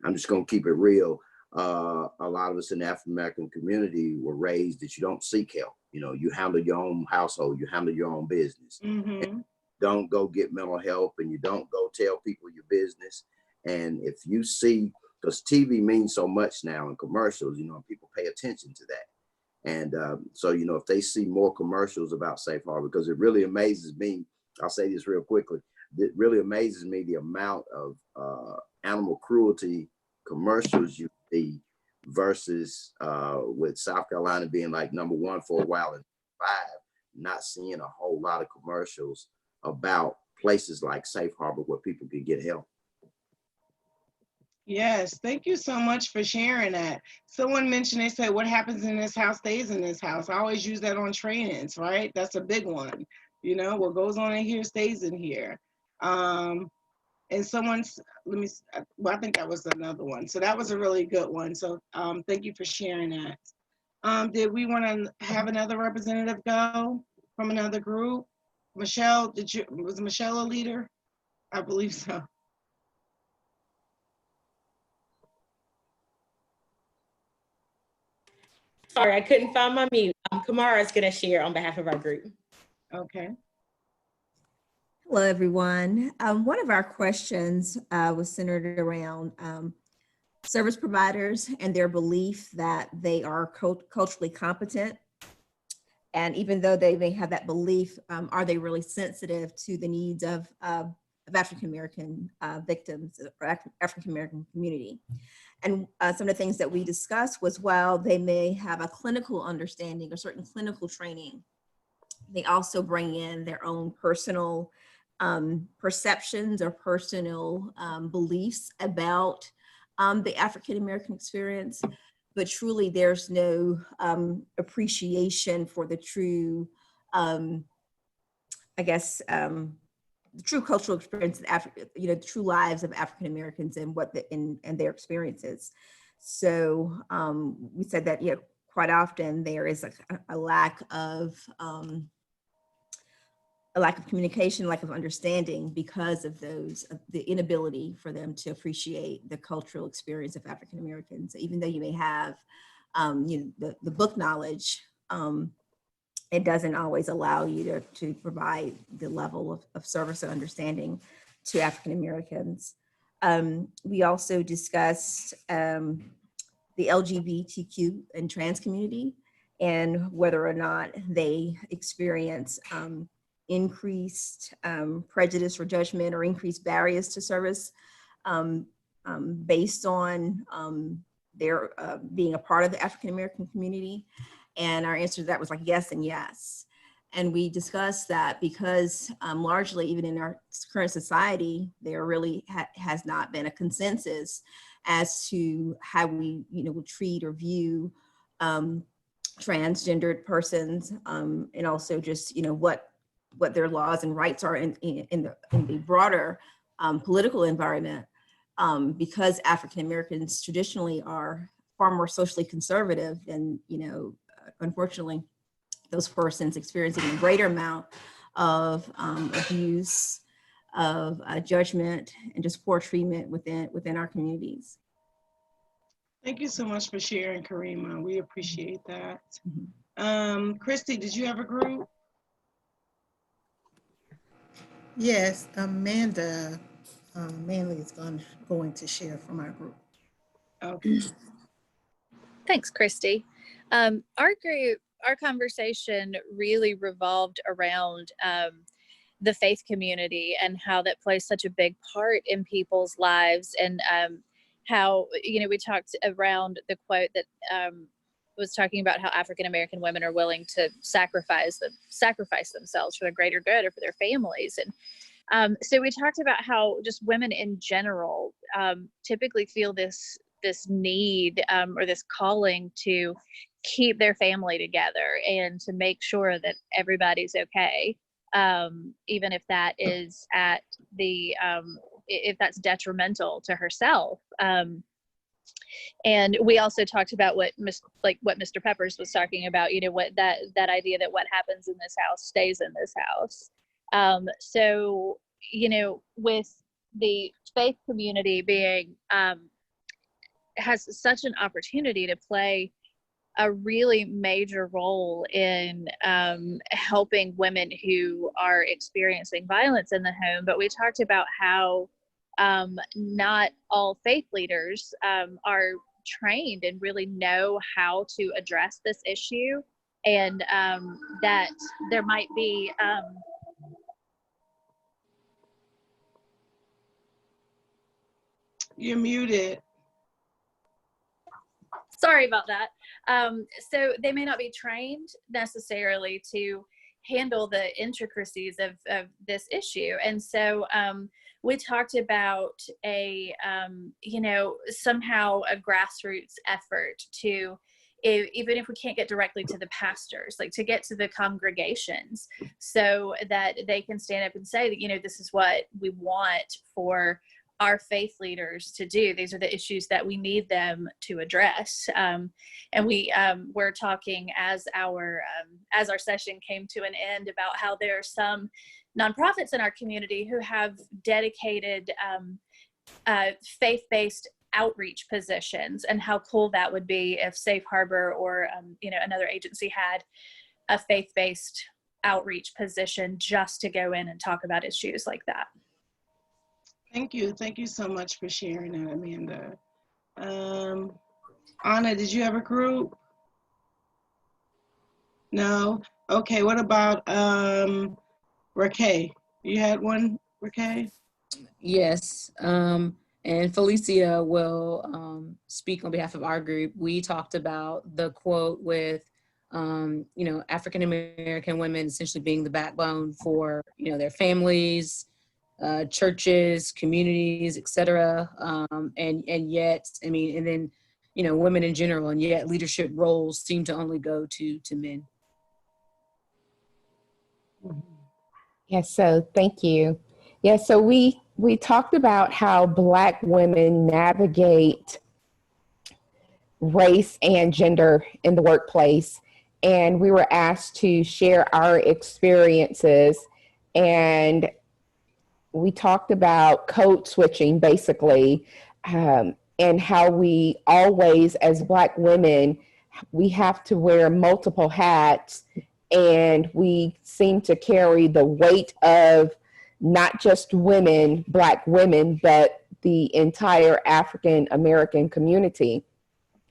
I'm just going to keep it real. A lot of us in the African American community were raised that you don't seek help. You handle your own household, you handle your own business. Mm-hmm. Don't go get mental help, and you don't go tell people your business. And if you see, because TV means so much now in commercials, people pay attention to that. And so, if they see more commercials about Safe Harbor, because it really amazes me, I'll say this real quickly, it really amazes me the amount of animal cruelty commercials you see versus with South Carolina being like #1 for a while and 5, not seeing a whole lot of commercials about places like Safe Harbor where people can get help. Yes, thank you so much for sharing that. Someone mentioned, they said, what happens in this house stays in this house. I always use that on trainings, right? That's a big one. What goes on in here stays in here. And someone's, I think that was another one. So that was a really good one. So thank you for sharing that. Did we want to have another representative go from another group? Michelle, was Michelle a leader? I believe so. Sorry, I couldn't find my mute. Kamara is going to share on behalf of our group. Okay. Hello, everyone. One of our questions was centered around service providers and their belief that they are culturally competent. And even though they may have that belief, are they really sensitive to the needs of African-American victims or African-American community? And some of the things that we discussed was, while they may have a clinical understanding or certain clinical training, they also bring in their own personal perceptions or personal beliefs about the African-American experience. But truly there's no appreciation for the true, the true cultural experience of the true lives of African Americans and and their experiences. So we said that quite often there is a lack of communication, lack of understanding because of the inability for them to appreciate the cultural experience of African Americans. Even though you may have the book knowledge, it doesn't always allow you to provide the level of service and understanding to African Americans. We also discussed the LGBTQ and trans community and whether or not they experience increased prejudice or judgment or increased barriers to service based on their being a part of the African American community? And our answer to that was like yes and yes. And we discussed that because largely, even in our current society, there really has not been a consensus as to how we, would treat or view transgendered persons, and also just, what their laws and rights are in the broader political environment, because African Americans traditionally are far more socially conservative than, unfortunately, those persons experiencing a greater amount of abuse, of judgment, and just poor treatment within our communities. Thank you so much for sharing, Karima. We appreciate that. Christy, did you have a group? Yes, Amanda Manley is going to share from our group. Okay. Thanks, Christy. Our group, our conversation really revolved around the faith community and how that plays such a big part in people's lives, and how, we talked around the quote that was talking about how African American women are willing to sacrifice themselves for the greater good or for their families. And so we talked about how just women in general typically feel this need or this calling to keep their family together and to make sure that everybody's okay, even if that is at the if that's detrimental to herself. And we also talked about what Mr. Peppers was talking about, what that idea that what happens in this house stays in this house. So, with the faith community being has such an opportunity to play a really major role in helping women who are experiencing violence in the home. But we talked about how not all faith leaders are trained and really know how to address this issue, and that there might be You're muted. Sorry about that. So they may not be trained necessarily to handle the intricacies of this issue. And so we talked about somehow a grassroots effort to, even if we can't get directly to the pastors, like to get to the congregations so that they can stand up and say that, this is what we want for our faith leaders to do. These are the issues that we need them to address. And we were talking as our session came to an end about how there are some nonprofits in our community who have dedicated faith-based outreach positions, and how cool that would be if Safe Harbor or another agency had a faith-based outreach position just to go in and talk about issues like that. Thank you. Thank you so much for sharing that, Amanda. Anna, did you have a group? No? Okay, what about Raquel? You had one, Raquel? Yes, and Felicia will speak on behalf of our group. We talked about the quote with, African American women essentially being the backbone for, their families, churches, communities, etc. And yet, and then, women in general, and yet leadership roles seem to only go to men. Yes, so thank you. Yeah, so we talked about how Black women navigate race and gender in the workplace, and we were asked to share our experiences, and we talked about code switching basically, and how we always, as Black women, we have to wear multiple hats, and we seem to carry the weight of not just women, Black women, but the entire African American community.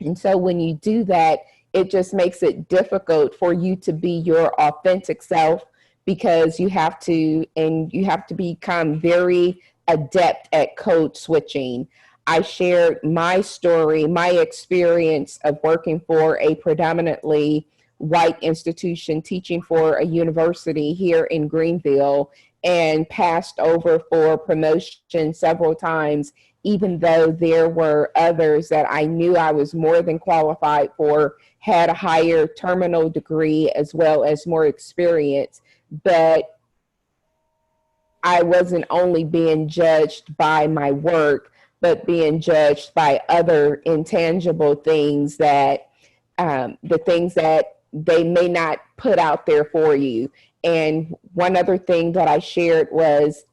And so when you do that, it just makes it difficult for you to be your authentic self, because you have to become very adept at code switching. I shared my story, my experience of working for a predominantly white institution, teaching for a university here in Greenville, and passed over for promotion several times, even though there were others that I knew I was more than qualified for, had a higher terminal degree as well as more experience. But I wasn't only being judged by my work, but being judged by other intangible things that the things that they may not put out there for you. And one other thing that I shared was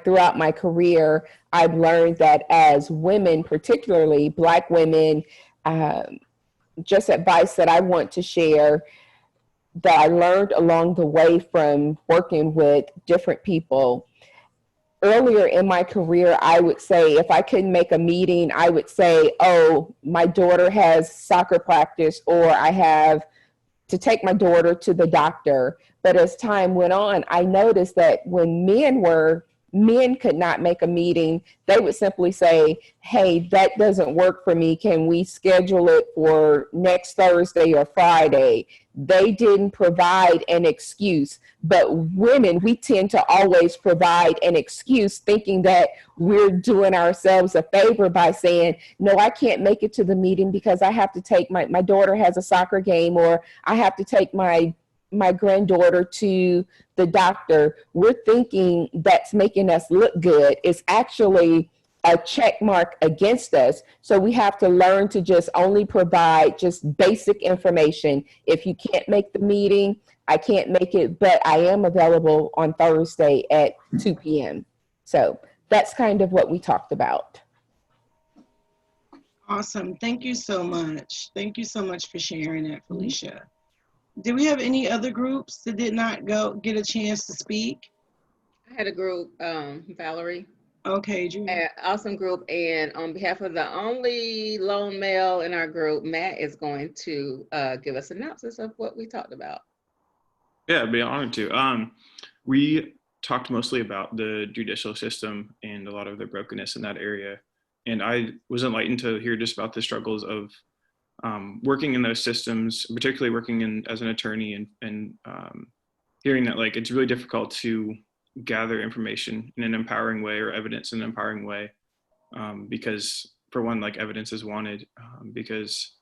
throughout my career, I've learned that as women, particularly Black women, just advice that I want to share that I learned along the way from working with different people. Earlier in my career, I would say, if I couldn't make a meeting, I would say, oh, my daughter has soccer practice, or I have to take my daughter to the doctor. But as time went on, I noticed that when men could not make a meeting, they would simply say, hey, that doesn't work for me. Can we schedule it for next Thursday or Friday? They didn't provide an excuse. But women, we tend to always provide an excuse, thinking that we're doing ourselves a favor by saying, no, I can't make it to the meeting because I have to take my daughter has a soccer game, or I have to take my granddaughter to the doctor. We're thinking that's making us look good. It's actually a check mark against us. So we have to learn to just only provide just basic information. If you can't make the meeting, I can't make it, but I am available on Thursday at 2 p.m. So that's kind of what we talked about. Awesome. Thank you so much. Thank you so much for sharing that, Felicia. Do we have any other groups that did not get a chance to speak? I had a group, Valerie. Okay, Drew. Awesome group. And on behalf of the only lone male in our group, Matt is going to give us a synopsis of what we talked about. Yeah, I'd be honored to. We talked mostly about the judicial system and a lot of the brokenness in that area. And I was enlightened to hear just about the struggles of working in those systems, particularly working as an attorney, and hearing that like it's really difficult to gather information in an empowering way, or evidence in an empowering way, because for one, like evidence is wanted, because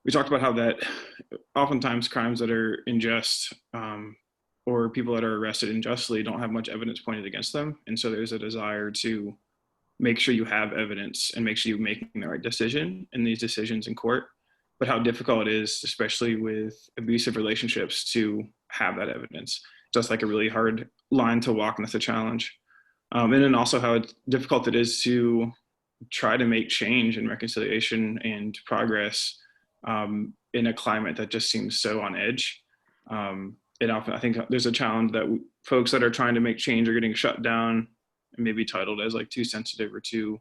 we talked about how that oftentimes crimes that are unjust, or people that are arrested unjustly don't have much evidence pointed against them. And so there's a desire to make sure you have evidence and make sure you're making the right decision in these decisions in court, but how difficult it is, especially with abusive relationships, to have that evidence. Just like a really hard line to walk, and that's a challenge. And then also how difficult it is to try to make change and reconciliation and progress in a climate that just seems so on edge. And often I think there's a challenge that folks that are trying to make change are getting shut down, and maybe titled as like too sensitive or too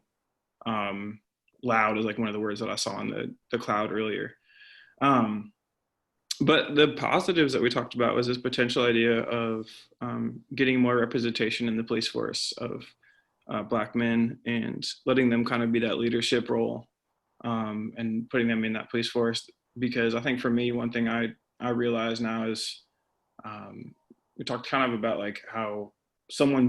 loud, is like one of the words that I saw in the cloud earlier. But the positives that we talked about was this potential idea of getting more representation in the police force of Black men, and letting them kind of be that leadership role, and putting them in that police force. Because I think for me, one thing I realize now is we talked kind of about like how someone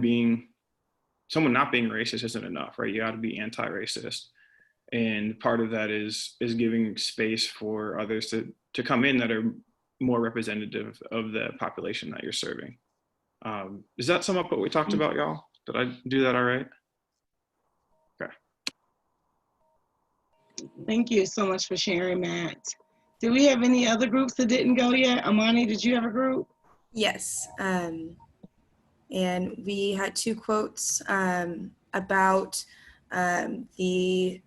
not being racist isn't enough, right? You got to be anti-racist. And part of that is giving space for others to come in that are more representative of the population that you're serving. Does that sum up what we talked about, y'all? Did I do that all right? Okay. Thank you so much for sharing, Matt. Do we have any other groups that didn't go yet? Amani, did you have a group? Yes. And we had 2 quotes about the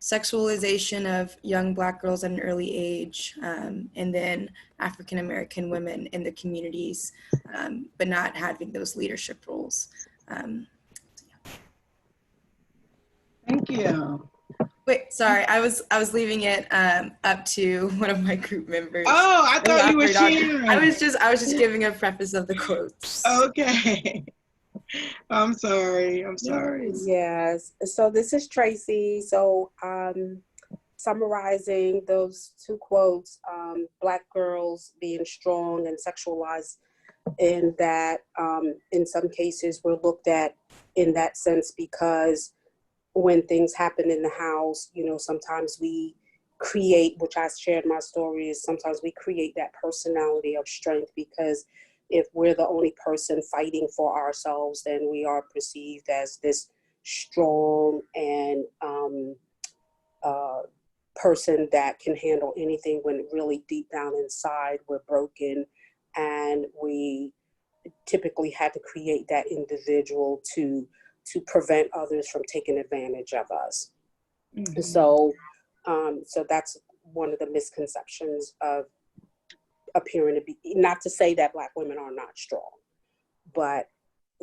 sexualization of young Black girls at an early age, and then African American women in the communities, but not having those leadership roles. Thank you. Wait, sorry, I was leaving it up to one of my group members. Oh, I thought you were sharing. I was just giving a preface of the quotes. Okay. I'm sorry. I'm sorry. Yes. So this is Tracy. So summarizing those two quotes, Black girls being strong and sexualized, in that in some cases we're looked at in that sense because when things happen in the house, you know, sometimes we create, which I shared my story, is sometimes we create that personality of strength because if we're the only person fighting for ourselves, then we are perceived as this strong and person that can handle anything when really deep down inside we're broken, and we typically had to create that individual to prevent others from taking advantage of us. Mm-hmm. So that's one of the misconceptions of appearing to be, not to say that Black women are not strong, but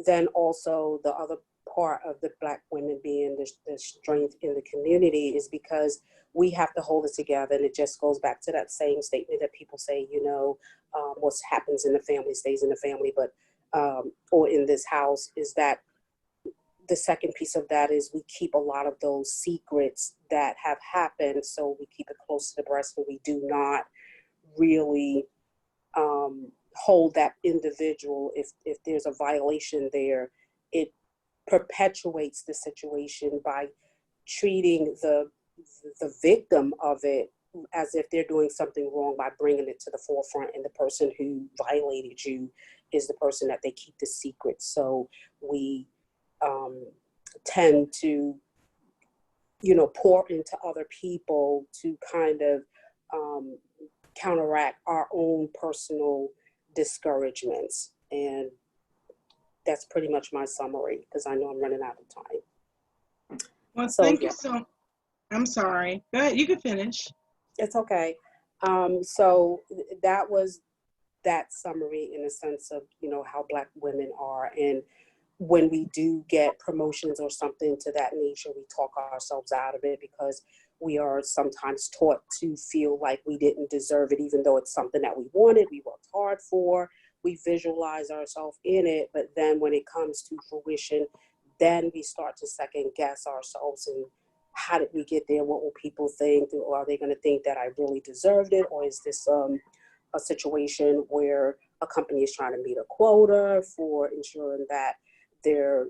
then also the other part of the Black women being the strength in the community is because we have to hold it together. And it just goes back to that same statement that people say, you know, what happens in the family stays in the family, but or in this house, is that the second piece of that is we keep a lot of those secrets that have happened. So we keep it close to the breast, but we do not really hold that individual. If there's a violation there, it perpetuates the situation by treating the victim of it as if they're doing something wrong by bringing it to the forefront, and the person who violated you is the person that they keep the secret. So we tend to, you know, pour into other people to kind of counteract our own personal discouragements. And that's pretty much my summary, because I know I'm running out of time. Well, so, thank you so. I'm sorry. Go ahead. You can finish. It's okay. So that was that summary in a sense of, you know, how Black women are. And when we do get promotions or something to that nature, we talk ourselves out of it because we are sometimes taught to feel like we didn't deserve it, even though it's something that we wanted, we worked hard for, we visualize ourselves in it. But then when it comes to fruition, then we start to second guess ourselves and how did we get there? What will people think? Or are they going to think that I really deserved it? Or is this a situation where a company is trying to meet a quota for ensuring that they're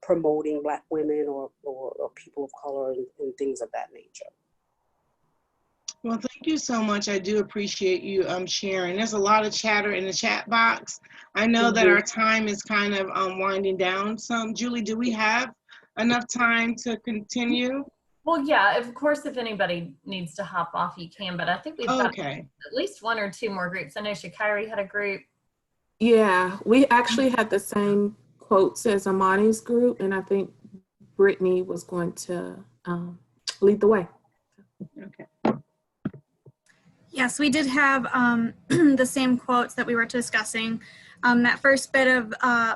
promoting Black women or people of color and things of that nature? Well, thank you so much. I do appreciate you sharing. There's a lot of chatter in the chat box. I know that our time is kind of winding down some. Julie, do we have enough time to continue? Well, yeah, of course, if anybody needs to hop off, you can, but I think we've got at least one or two more groups. I know Shakari had a group. Yeah, we actually had the same quotes as Amani's group, and I think Brittany was going to lead the way. Okay. Yes, we did have the same quotes that we were discussing. That first bit of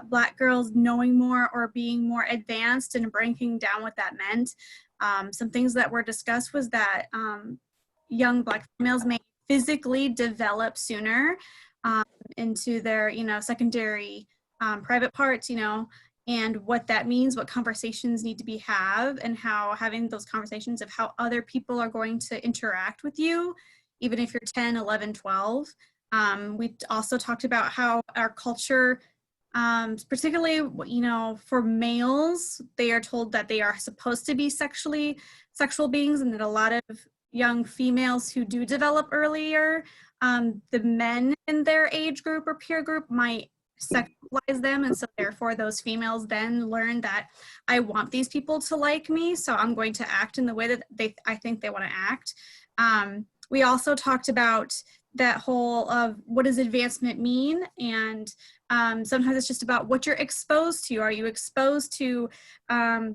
Black girls knowing more or being more advanced and breaking down what that meant. Some things that were discussed was that young Black females may physically develop sooner into their, you know, secondary private parts, you know, and what that means, what conversations need to be had, and how having those conversations of how other people are going to interact with you, even if you're 10, 11, 12. We also talked about how our culture, particularly, you know, for males, they are told that they are supposed to be sexual beings, and that a lot of young females who do develop earlier, the men in their age group or peer group might sexualize them, and so therefore those females then learn that I want these people to like me, so I'm going to act in the way that I think they want to act. We also talked about that whole of what does advancement mean, and sometimes it's just about what you're exposed to. Are you exposed to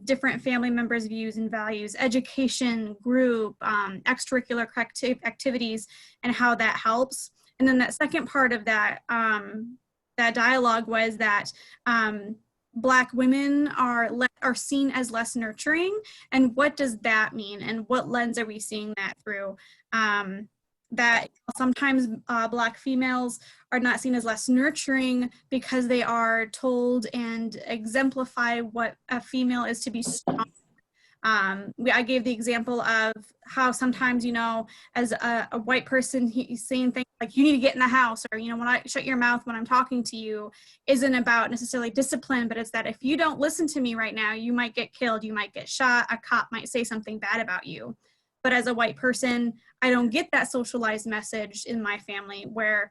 different family members' views and values, education, group, extracurricular activities, and how that helps? And then that second part of that that dialogue was that Black women are seen as less nurturing, and what does that mean, and what lens are we seeing that through? that sometimes Black females are not seen as less nurturing because they are told and exemplify what a female is to be strong. I gave the example of how sometimes, you know, as a white person, he's saying things like, you need to get in the house, or, you know, when I shut your mouth when I'm talking to you, isn't about necessarily discipline, but it's that if you don't listen to me right now, you might get killed, you might get shot, a cop might say something bad about you. But as a white person, I don't get that socialized message in my family, where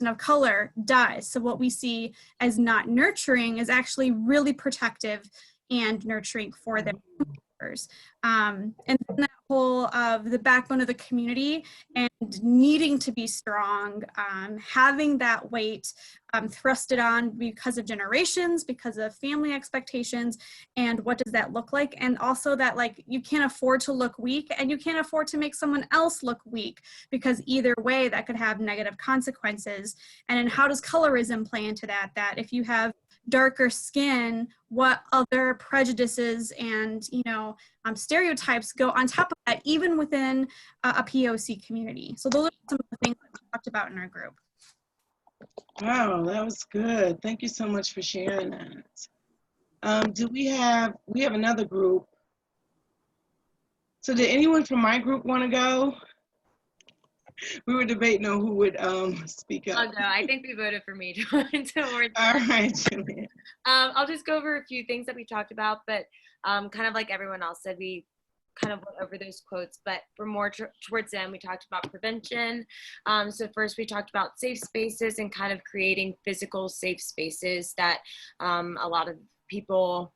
of color does. So what we see as not nurturing is actually really protective and nurturing for their members. And then that whole of the backbone of the community and needing to be strong, having that weight thrusted on because of generations, because of family expectations, and what does that look like? And also that, like, you can't afford to look weak, and you can't afford to make someone else look weak, because either way that could have negative consequences. And then how does colorism play into that? That if you have darker skin, what other prejudices and, you know, stereotypes go on top of that, even within a POC community. So those are some of the things that we talked about in our group. Wow, that was good. Thank you so much for sharing that. We have another group. So did anyone from my group want to go? We were debating on who would speak up. Oh no, I think we voted for me to towards. All right, Julian. I'll just go over a few things that we talked about, but kind of like everyone else said, we kind of went over those quotes, but for more towards the end, we talked about prevention. So first we talked about safe spaces and kind of creating physical safe spaces that a lot of people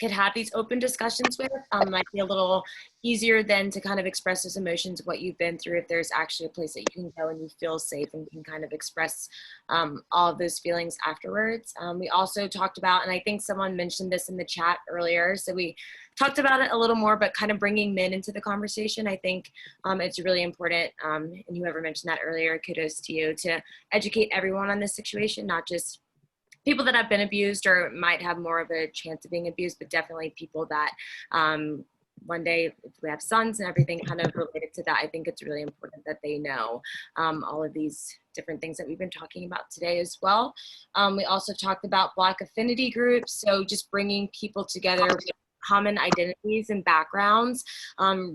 could have these open discussions with. Might be a little easier than to kind of express those emotions of what you've been through if there's actually a place that you can go and you feel safe and can kind of express all of those feelings afterwards. We also talked about, and I think someone mentioned this in the chat earlier, so we talked about it a little more, but kind of bringing men into the conversation. I think it's really important, and whoever mentioned that earlier, kudos to you, to educate everyone on this situation, not just people that have been abused or might have more of a chance of being abused, but definitely people that one day, if we have sons and everything kind of related to that, I think it's really important that they know all of these different things that we've been talking about today as well. We also talked about Black affinity groups, so just bringing people together with common identities and backgrounds,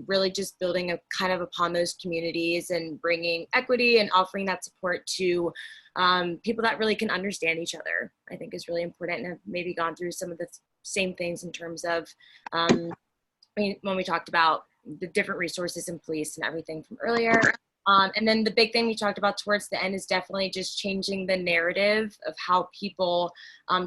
really just building kind of upon those communities and bringing equity and offering that support to people that really can understand each other, I think is really important, and have maybe gone through some of the same things in terms of when we talked about the different resources in police and everything from earlier. And then the big thing we talked about towards the end is definitely just changing the narrative of how people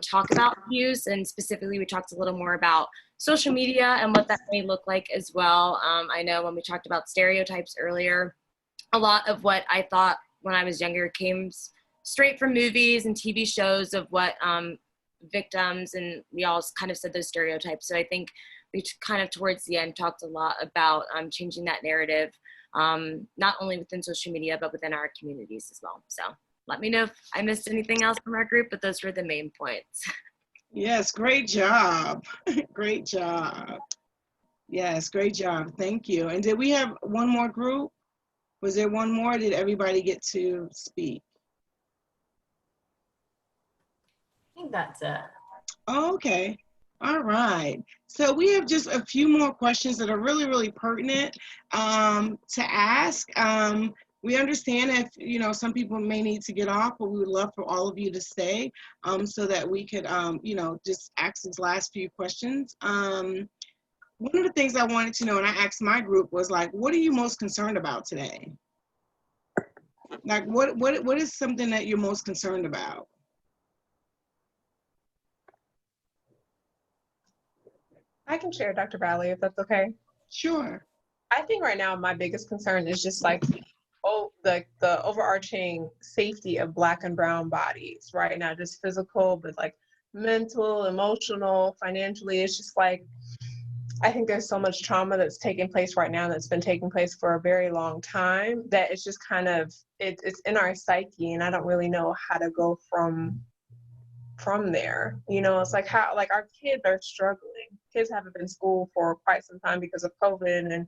talk about abuse. And specifically, we talked a little more about social media and what that may look like as well. I know when we talked about stereotypes earlier, a lot of what I thought when I was younger came straight from movies and TV shows of what victims, and we all kind of said those stereotypes. So I think we kind of towards the end talked a lot about changing that narrative, not only within social media, but within our communities as well. So let me know if I missed anything else from our group, but those were the main points. Yes, great job. Great job. Yes, great job. Thank you. And did we have one more group? Was there one more? Did everybody get to speak? I think that's it. Oh, okay. All right. So we have just a few more questions that are really, really pertinent to ask. We understand if, you know, some people may need to get off, but we would love for all of you to stay so that we could, you know, just ask these last few questions. One of the things I wanted to know, and I asked my group, was like, what are you most concerned about today? Like, what is something that you're most concerned about? I can share, Dr. Valley, if that's okay. Sure. I think right now my biggest concern is just like the overarching safety of Black and brown bodies right now, just physical, but like mental, emotional, financially. It's just like, I think there's so much trauma that's taking place right now that's been taking place for a very long time that it's just kind of, it's in our psyche, and I don't really know how to go from there. You know, it's like how, like our kids are struggling. Kids haven't been in school for quite some time because of COVID and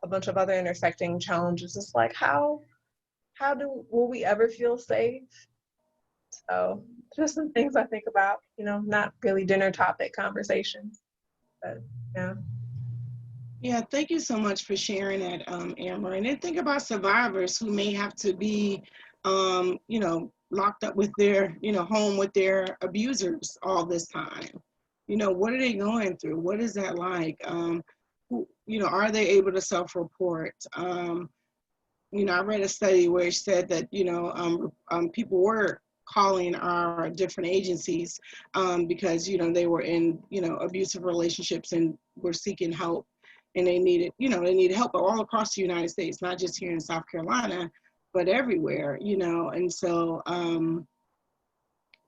a bunch of other intersecting challenges. It's like, how will we ever feel safe? So just some things I think about, not really dinner topic conversations, but yeah. Yeah, thank you so much for sharing that, Amber. And then think about survivors who may have to be, locked up with their, home with their abusers all this time. What are they going through? What is that like? Are they able to self-report? I read a study where it said that, people were calling our different agencies because, they were in, abusive relationships and were seeking help. And they needed help all across the United States, not just here in South Carolina, but everywhere, And so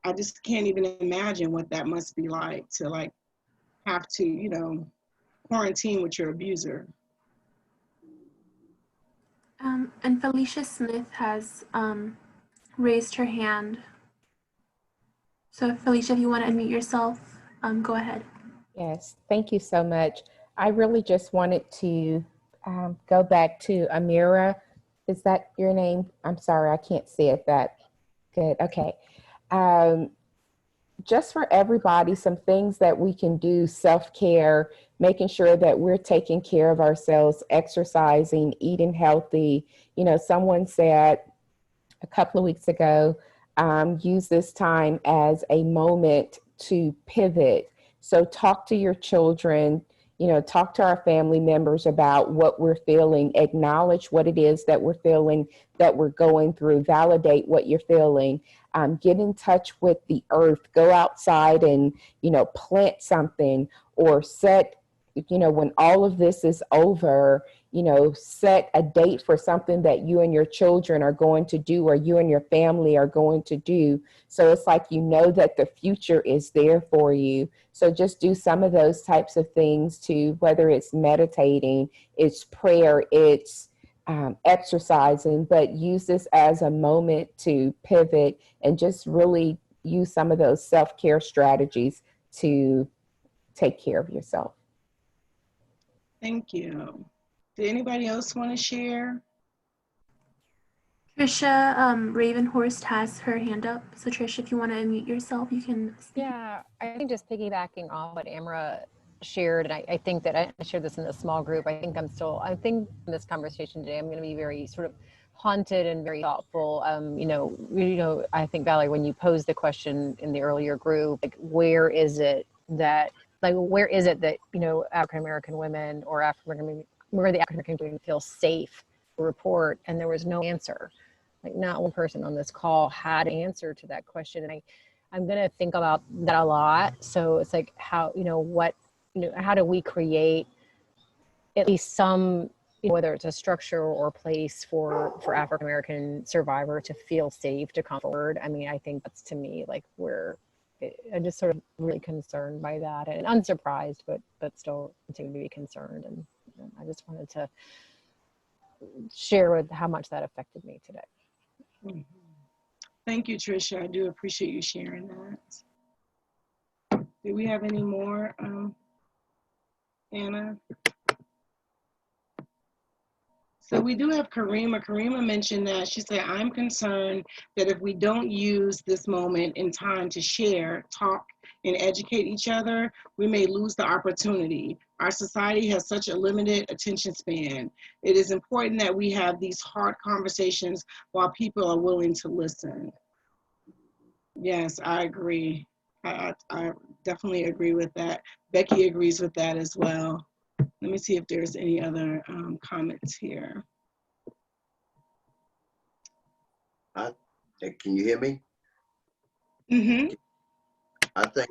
I just can't even imagine what that must be like to have to, quarantine with your abuser. And Felicia Smith has raised her hand. So Felicia, if you want to unmute yourself, go ahead. Yes, thank you so much. I really just wanted to go back to Amira. Is that your name? I'm sorry, I can't see it that good. Okay. Just for everybody, some things that we can do, self-care, making sure that we're taking care of ourselves, exercising, eating healthy. Someone said a couple of weeks ago, use this time as a moment to pivot. So talk to your children, talk to our family members about what we're feeling, acknowledge what it is that we're feeling, that we're going through, validate what you're feeling, get in touch with the earth, go outside and, plant something, or set, when all of this is over, set a date for something that you and your children are going to do, or you and your family are going to do. So it's like, that the future is there for you. So just do some of those types of things too, whether it's meditating, it's prayer, it's exercising, but use this as a moment to pivot and just really use some of those self-care strategies to take care of yourself. Thank you. Did anybody else want to share? Trisha Ravenhorst has her hand up. So Trisha, if you want to unmute yourself, you can speak. Yeah, I think just piggybacking off what Amra shared, and I think that I shared this in a small group. I think in this conversation today, I'm going to be very sort of haunted and very thoughtful. I think, Valerie, when you posed the question in the earlier group, where is it that African American women or where the African American community feels safe to report, and there was no answer. Not one person on this call had an answer to that question, and I'm going to think about that a lot. So it's like, how do we create at least some, whether it's a structure or place for African American survivor to feel safe to come forward. I mean, I think that's, to me, I'm just sort of really concerned by that, and unsurprised, but still continue to be concerned. And I just wanted to share with how much that affected me today. Thank you, Trisha. I do appreciate you sharing that. Do we have any more, Anna? So we do have Karima. Karima mentioned that she said, I'm concerned that if we don't use this moment in time to share, talk, and educate each other, we may lose the opportunity. Our society has such a limited attention span. It is important that we have these hard conversations while people are willing to listen. Yes, I agree. I definitely agree with that. Becky agrees with that as well. Let me see if there's any other comments here. Can you hear me? Mm-hmm. I think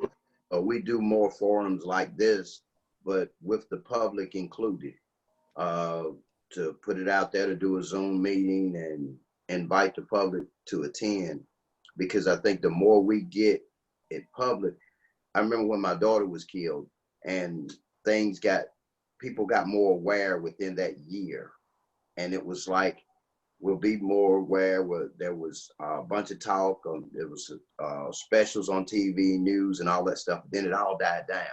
we do more forums like this, but with the public included, to put it out there, to do a Zoom meeting and invite the public to attend, because I think the more we get it public, I remember when my daughter was killed and people got more aware within that year. And it was like, we'll be more aware. There was a bunch of talk, there was specials on TV, news and all that stuff. Then it all died down.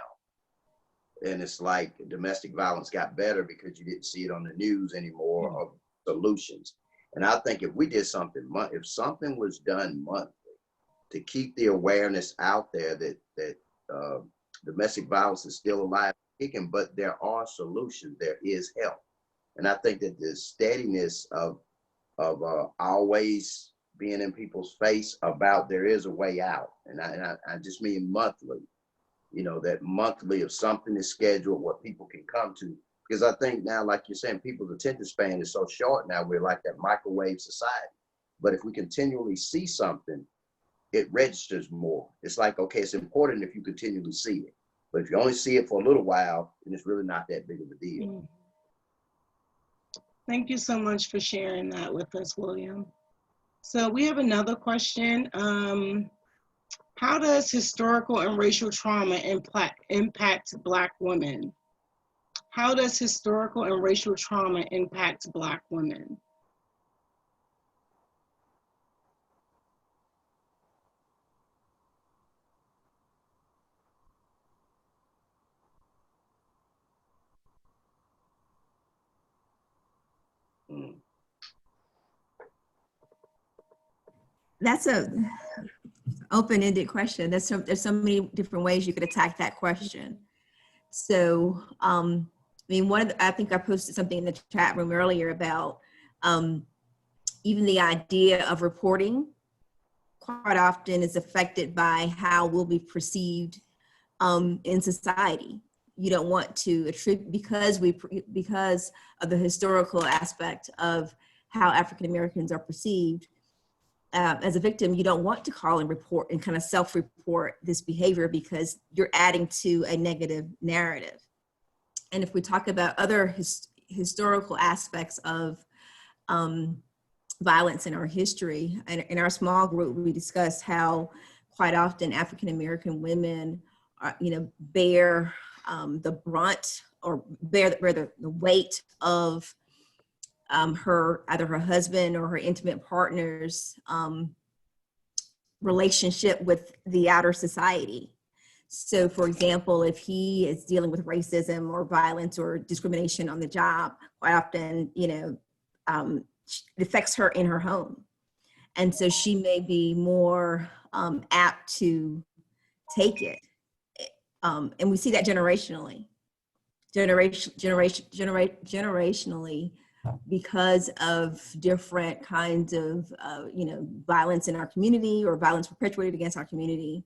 And it's like domestic violence got better because you didn't see it on the news anymore of solutions. And I think if we did something, if something was done monthly to keep the awareness out there that domestic violence is still alive, kicking, but there are solutions, there is help. And I think that the steadiness of always being in people's face about there is a way out. And I just mean monthly, you know, that monthly if something is scheduled, what people can come to. Because I think now, like you're saying, people's attention span is so short now, we're like that microwave society. But if we continually see something, it registers more. It's like, okay, it's important if you continually see it. But if you only see it for a little while, then it's really not that big of a deal. Thank you so much for sharing that with us, William. So we have another question. How does historical and racial trauma impact Black women? How does historical and racial trauma impact Black women? That's a open-ended question. There's so many different ways you could attack that question. So, I mean, I think I posted something in the chat room earlier about even the idea of reporting quite often is affected by how we'll be perceived in society. You don't want to attribute, because of the historical aspect of how African Americans are perceived, as a victim, you don't want to call and report and kind of self-report this behavior because you're adding to a negative narrative. And if we talk about other historical aspects of violence in our history, and in our small group, we discussed how quite often African-American women are, bear the brunt or bear the weight of either her husband or her intimate partner's relationship with the outer society. So for example, if he is dealing with racism or violence or discrimination on the job, quite often, it affects her in her home. And so she may be more apt to take it. And we see that generationally. Generationally, because of different kinds of violence in our community or violence perpetuated against our community.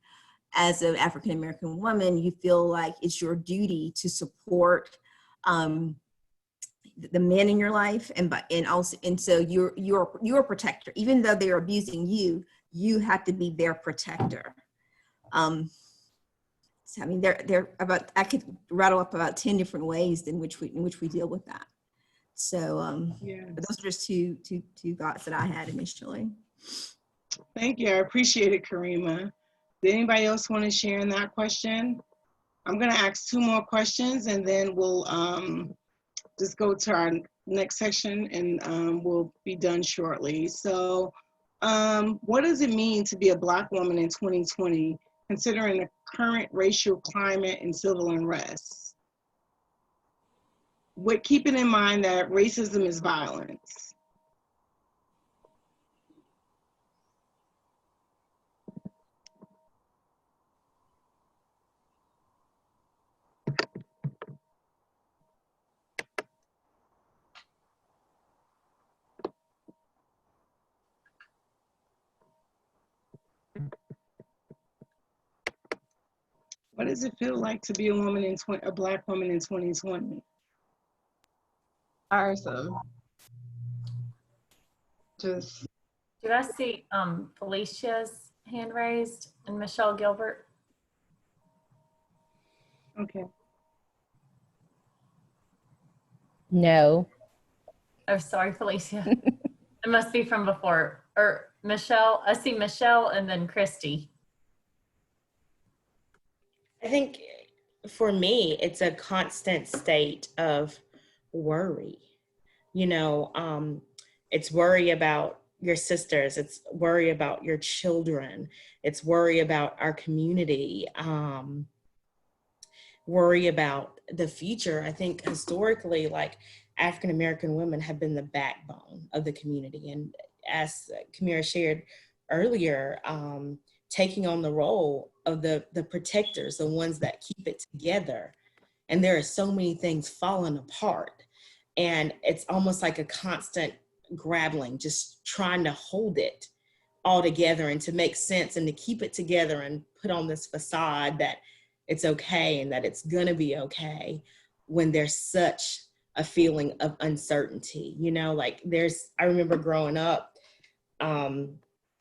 As an African American woman, you feel like it's your duty to support the men in your life, and so you're a protector. Even though they're abusing you, you have to be their protector. So, I mean, I could rattle up about 10 different ways in which we deal with that. So but those are just two thoughts that I had initially. Thank you. I appreciate it, Karima. Did anybody else want to share in that question? I'm going to ask 2 more questions and then we'll just go to our next section and we'll be done shortly. So what does it mean to be a Black woman in 2020, considering the current racial climate and civil unrest? With keeping in mind that racism is violence. What does it feel like to be a Black woman in 2020? Awesome. Just. Did I see Felicia's hand raised and Michelle Gilbert? Okay. No. Oh, sorry, Felicia. It must be from before. Or Michelle, I see Michelle and then Christy. I think for me, it's a constant state of worry. It's worry about your sisters, it's worry about your children, it's worry about our community, worry about the future. I think historically, like African American women have been the backbone of the community. And as Kamira shared earlier, taking on the role of the protectors, the ones that keep it together. And there are so many things falling apart. And it's almost like a constant grappling, just trying to hold it all together and to make sense and to keep it together and put on this facade that it's okay and that it's gonna be okay when there's such a feeling of uncertainty. You know, like I remember growing up, and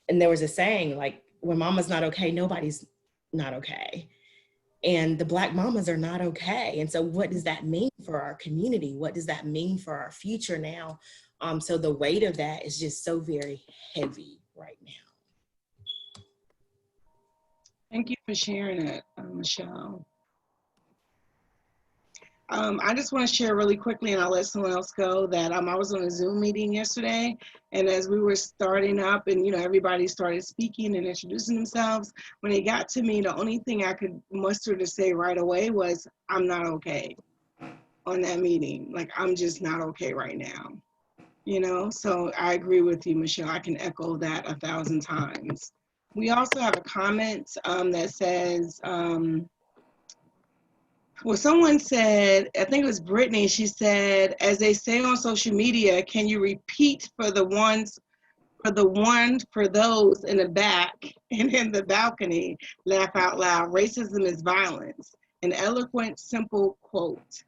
there was a saying like, when mama's not okay, nobody's not okay. And the Black mamas are not okay. And so what does that mean for our community? What does that mean for our future now? So the weight of that is just so very heavy right now. Thank you for sharing it, Michelle. I just want to share really quickly, and I'll let someone else go, that I was on a Zoom meeting yesterday, and as we were starting up and, everybody started speaking and introducing themselves, when it got to me, the only thing I could muster to say right away was, I'm not okay on that meeting. Like, I'm just not okay right now, So I agree with you, Michelle. I can echo that 1,000 times. We also have a comment that says, well, someone said, I think it was Brittany, she said, as they say on social media, can you repeat for those in the back and in the balcony, laugh out loud, racism is violence, an eloquent, simple quote.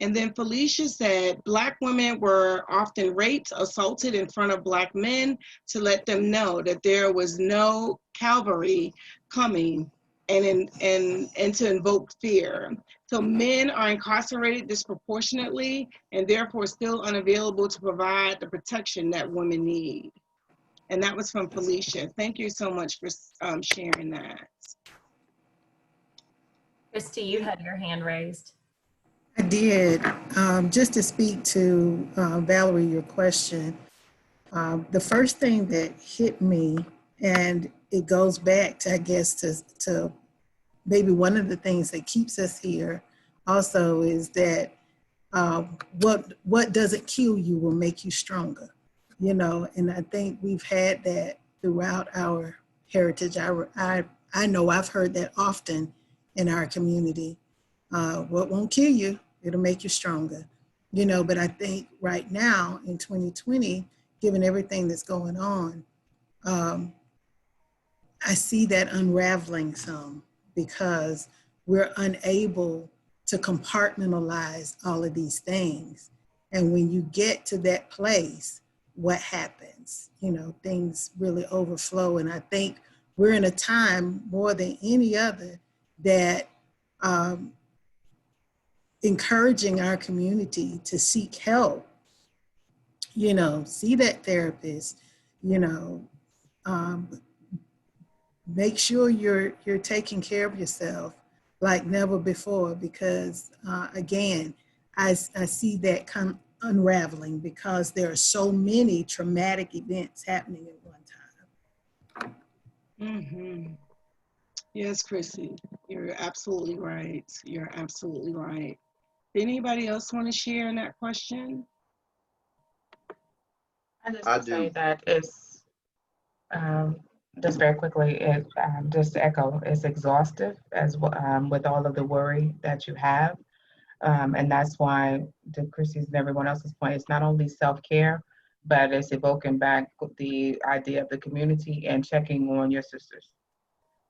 And then Felicia said, Black women were often raped, assaulted in front of Black men to let them know that there was no cavalry coming and to invoke fear. So men are incarcerated disproportionately and therefore still unavailable to provide the protection that women need. And that was from Felicia. Thank you so much for sharing that. Christy, you had your hand raised. I did. Just to speak to Valerie, your question, the first thing that hit me, and it goes back to, I guess, to maybe one of the things that keeps us here also, is that what doesn't kill you will make you stronger, and I think we've had that throughout our heritage. I know I've heard that often in our community. What won't kill you, it'll make you stronger, but I think right now in 2020, given everything that's going on, I see that unraveling some, because we're unable to compartmentalize all of these things. And when you get to that place, what happens? Things really overflow. And I think we're in a time more than any other that encouraging our community to seek help, see that therapist, make sure you're taking care of yourself like never before, because again, I see that come unraveling because there are so many traumatic events happening at one time. Mm-hmm. Yes, Chrissy, you're absolutely right. You're absolutely right. Did anybody else want to share in that question? I just say that it's, just very quickly, just to echo, it's exhaustive as with all of the worry that you have. And that's why, to Chrissy's and everyone else's point, it's not only self-care, but it's evoking back the idea of the community and checking on your sisters.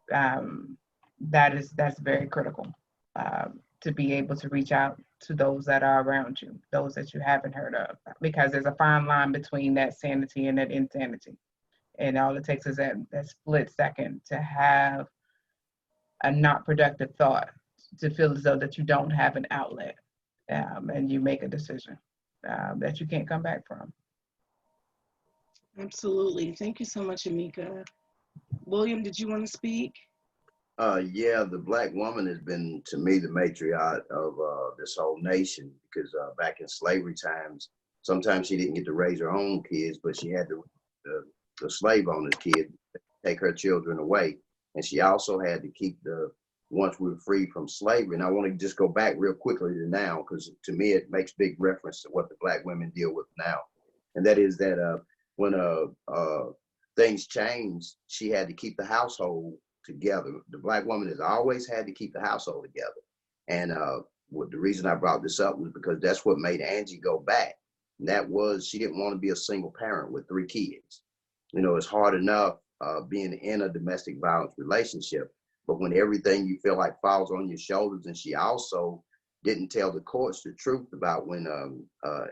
That's very critical, to be able to reach out to those that are around you, those that you haven't heard of, because there's a fine line between that sanity and that insanity. And all it takes is that split second to have a not productive thought, to feel as though that you don't have an outlet, and you make a decision that you can't come back from. Absolutely. Thank you so much, Amika. William, did you want to speak? Yeah, the Black woman has been, to me, the matriarch of this whole nation, because back in slavery times, sometimes she didn't get to raise her own kids, but she had the slave owner's kid take her children away. And she also had to keep the once we were freed from slavery. And I want to just go back real quickly to now, because to me, it makes big reference to what the Black women deal with now. And that is that when things changed, she had to keep the household together. The Black woman has always had to keep the household together. And the reason I brought this up was because that's what made Angie go back. And that was, she didn't want to be a single parent with 3 kids. You know, it's hard enough being in a domestic violence relationship, but when everything you feel like falls on your shoulders. And she also didn't tell the courts the truth about when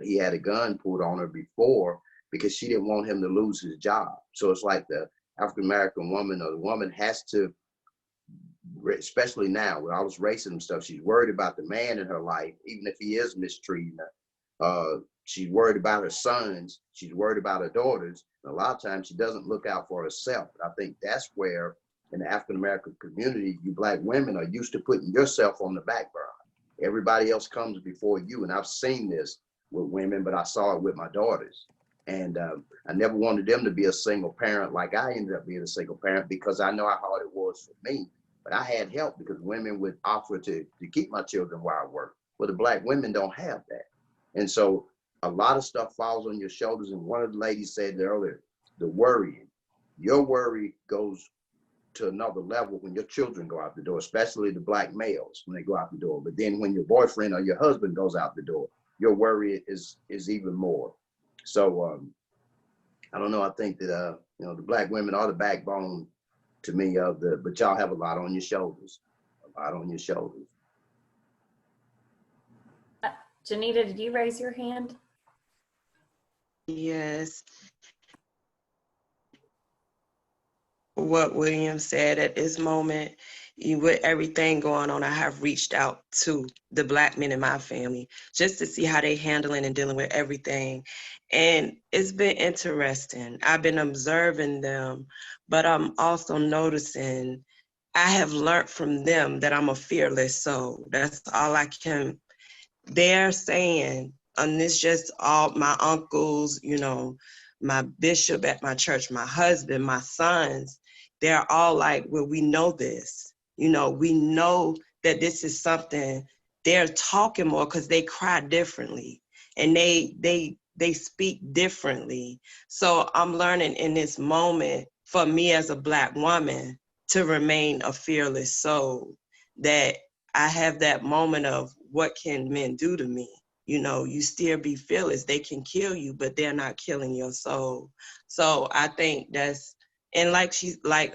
he had a gun pulled on her before, because she didn't want him to lose his job. So it's like the African-American woman, or the woman has to, especially now with all this racism stuff, she's worried about the man in her life, even if he is mistreating her. She's worried about her sons. She's worried about her daughters. And a lot of times she doesn't look out for herself. And I think that's where in the African-American community, you Black women are used to putting yourself on the back burner. Everybody else comes before you. And I've seen this with women, but I saw it with my daughters. And I never wanted them to be a single parent like I ended up being a single parent, because I know how hard it was for me. But I had help because women would offer to keep my children while I work. Well, the Black women don't have that. And so a lot of stuff falls on your shoulders. And one of the ladies said earlier, the worrying, your worry goes to another level when your children go out the door, especially the Black males when they go out the door. But then when your boyfriend or your husband goes out the door, your worry is even more. So I don't know. I think that you know, the Black women are the backbone to me of but y'all have a lot on your shoulders, a lot on your shoulders. Janita, did you raise your hand? Yes. What William said at this moment, with everything going on, I have reached out to the Black men in my family just to see how they handling and dealing with everything. And it's been interesting. I've been observing them, but I'm also noticing I have learned from them that I'm a fearless soul. That's all I can. They're saying, and it's just all my uncles, you know, my bishop at my church, my husband, my sons, they're all like, well, we know this. You know, we know that this is something. They're talking more because they cry differently and they speak differently. So I'm learning in this moment, for me as a Black woman, to remain a fearless soul, that I have that moment of, what can men do to me? You know, you still be fearless. They can kill you, but they're not killing your soul. So I think that's, and like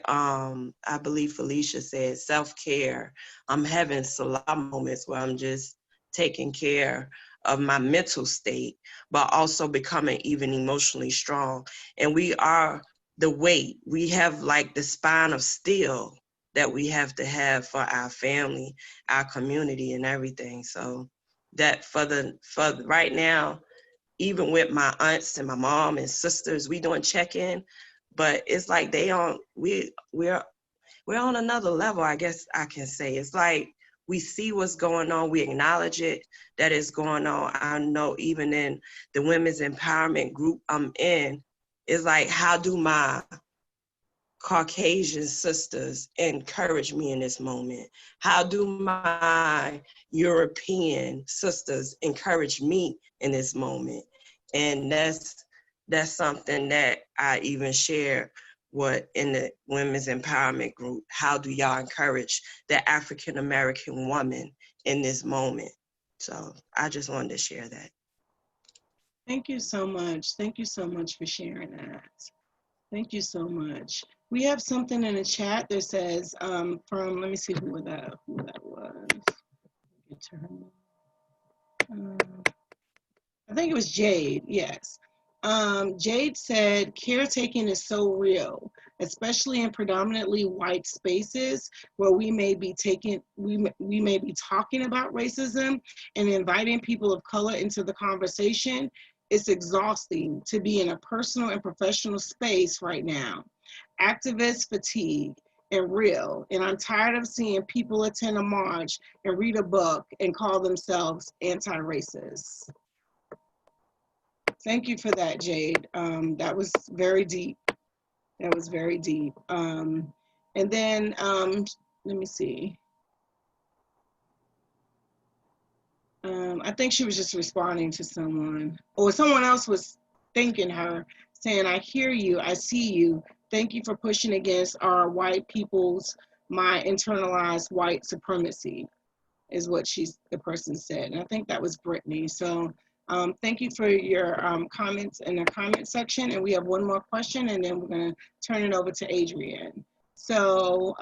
I believe Felicia said, self-care. I'm having salah moments where I'm just taking care of my mental state, but also becoming even emotionally strong. And we are the weight. We have like the spine of steel that we have to have for our family, our community, and everything. So that for right now, even with my aunts and my mom and sisters, we doing check-in, but it's like we're on another level, I guess I can say. It's like we see what's going on, we acknowledge it, that is going on. I know even in the women's empowerment group I'm in, it's like, how do my Caucasian sisters encourage me in this moment? How do my European sisters encourage me in this moment? And that's something that I even share in the women's empowerment group. How do y'all encourage the African American woman in this moment? So I just wanted to share that. Thank you so much. Thank you so much for sharing that. Thank you so much. We have something in the chat that says from, let me see who that was. Get to her. I think it was Jade, yes. Jade said, caretaking is so real, especially in predominantly white spaces where we may be talking about racism and inviting people of color into the conversation. It's exhausting to be in a personal and professional space right now. Activist fatigue and real, and I'm tired of seeing people attend a march and read a book and call themselves anti-racist. Thank you for that, Jade. That was very deep. That was very deep. And then, let me see. I think she was just responding to someone, or someone else was thanking her, saying, I hear you, I see you. Thank you for pushing against our white people's, my internalized white supremacy, is what the person said. And I think that was Brittany. So thank you for your comments in the comment section. And we have one more question, and then we're going to turn it over to Adrienne. So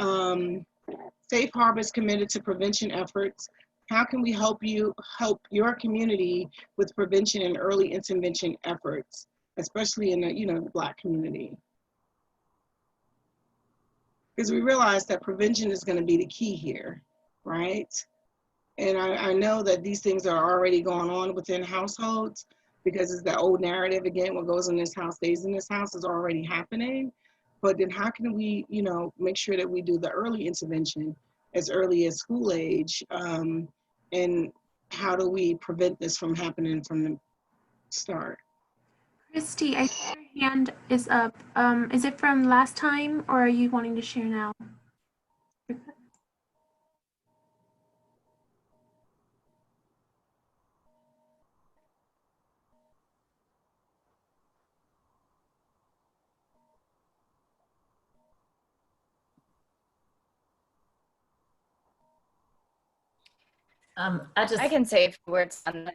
Safe Harbor is committed to prevention efforts. How can we help your community with prevention and early intervention efforts, especially in the Black community? Because we realize that prevention is going to be the key here, right? And I know that these things are already going on within households, because it's that old narrative again, what goes in this house stays in this house is already happening. But then how can we, make sure that we do the early intervention as early as school age? And how do we prevent this from happening from the start? Christy, I see your hand is up. Is it from last time, or are you wanting to share now? I can say a few words on this.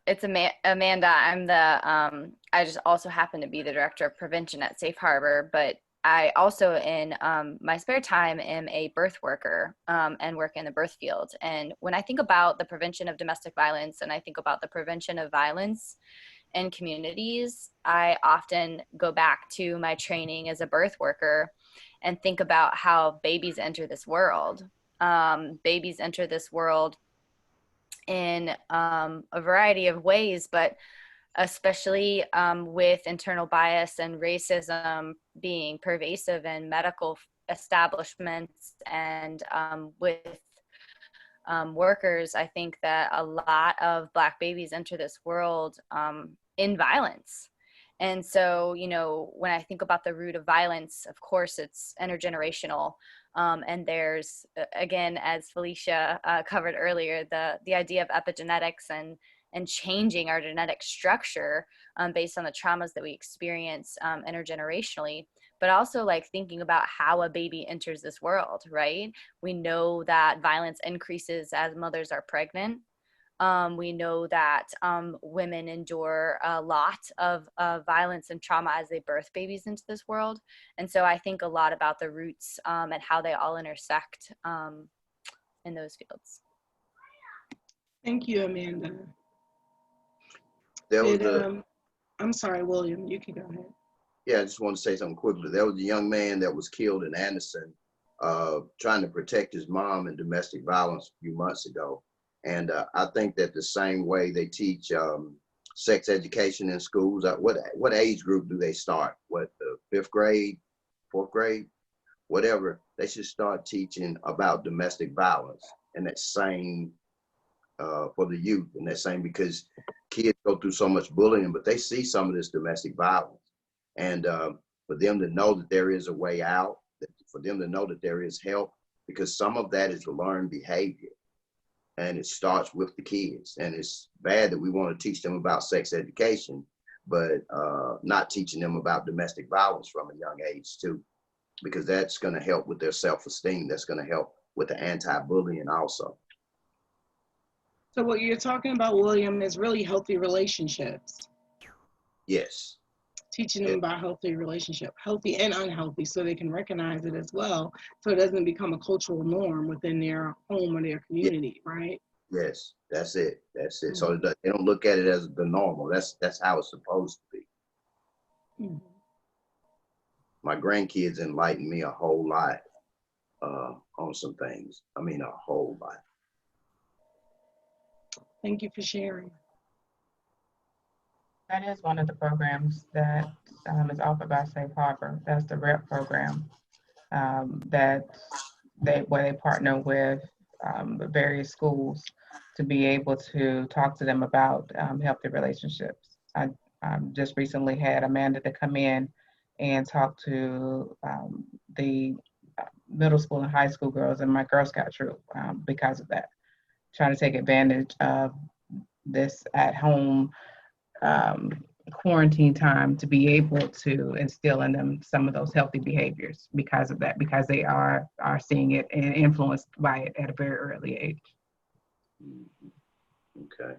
It's Amanda. I'm the, I just also happen to be the director of prevention at Safe Harbor, but I also in my spare time am a birth worker and work in the birth field. And when I think about the prevention of domestic violence and I think about the prevention of violence in communities, I often go back to my training as a birth worker and think about how babies enter this world. Babies enter this world in a variety of ways, but especially with internal bias and racism being pervasive in medical establishments and with workers, I think that a lot of Black babies enter this world in violence. And so, when I think about the root of violence, of course, it's intergenerational. And there's, again, as Felicia covered earlier, the idea of epigenetics and changing our genetic structure based on the traumas that we experience intergenerationally, but also like thinking about how a baby enters this world, right? We know that violence increases as mothers are pregnant. We know that women endure a lot of violence and trauma as they birth babies into this world. And so I think a lot about the roots and how they all intersect in those fields. Thank you, Amanda. There was I'm sorry, William, you can go ahead. Yeah, I just want to say something quickly. There was a young man that was killed in Anderson trying to protect his mom in domestic violence a few months ago. And I think that the same way they teach sex education in schools, what age group do they start? What, the 5th grade, 4th grade, whatever? They should start teaching about domestic violence and that same for the youth, and that same, because kids go through so much bullying, but they see some of this domestic violence. And for them to know that there is a way out, for them to know that there is help, because some of that is learned behavior. And it starts with the kids. And it's bad that we want to teach them about sex education, but not teaching them about domestic violence from a young age too, because that's going to help with their self-esteem. That's going to help with the anti-bullying also. So what you're talking about, William, is really healthy relationships. Yes. Teaching them about healthy relationship, healthy and unhealthy, so they can recognize it as well, so it doesn't become a cultural norm within their home or their community, right? Yes, that's it. That's it. So they don't look at it as the normal. That's how it's supposed to be. My grandkids enlightened me a whole lot on some things. I mean, a whole lot. Thank you for sharing. That is one of the programs that is offered by Safe Harbor. That's the REP program where they partner with the various schools to be able to talk to them about healthy relationships. I just recently had Amanda to come in and talk to the middle school and high school girls in my Girl Scout troop because of that. Trying to take advantage of this at home quarantine time to be able to instill in them some of those healthy behaviors because of that, because they are seeing it and influenced by it at a very early age. Okay.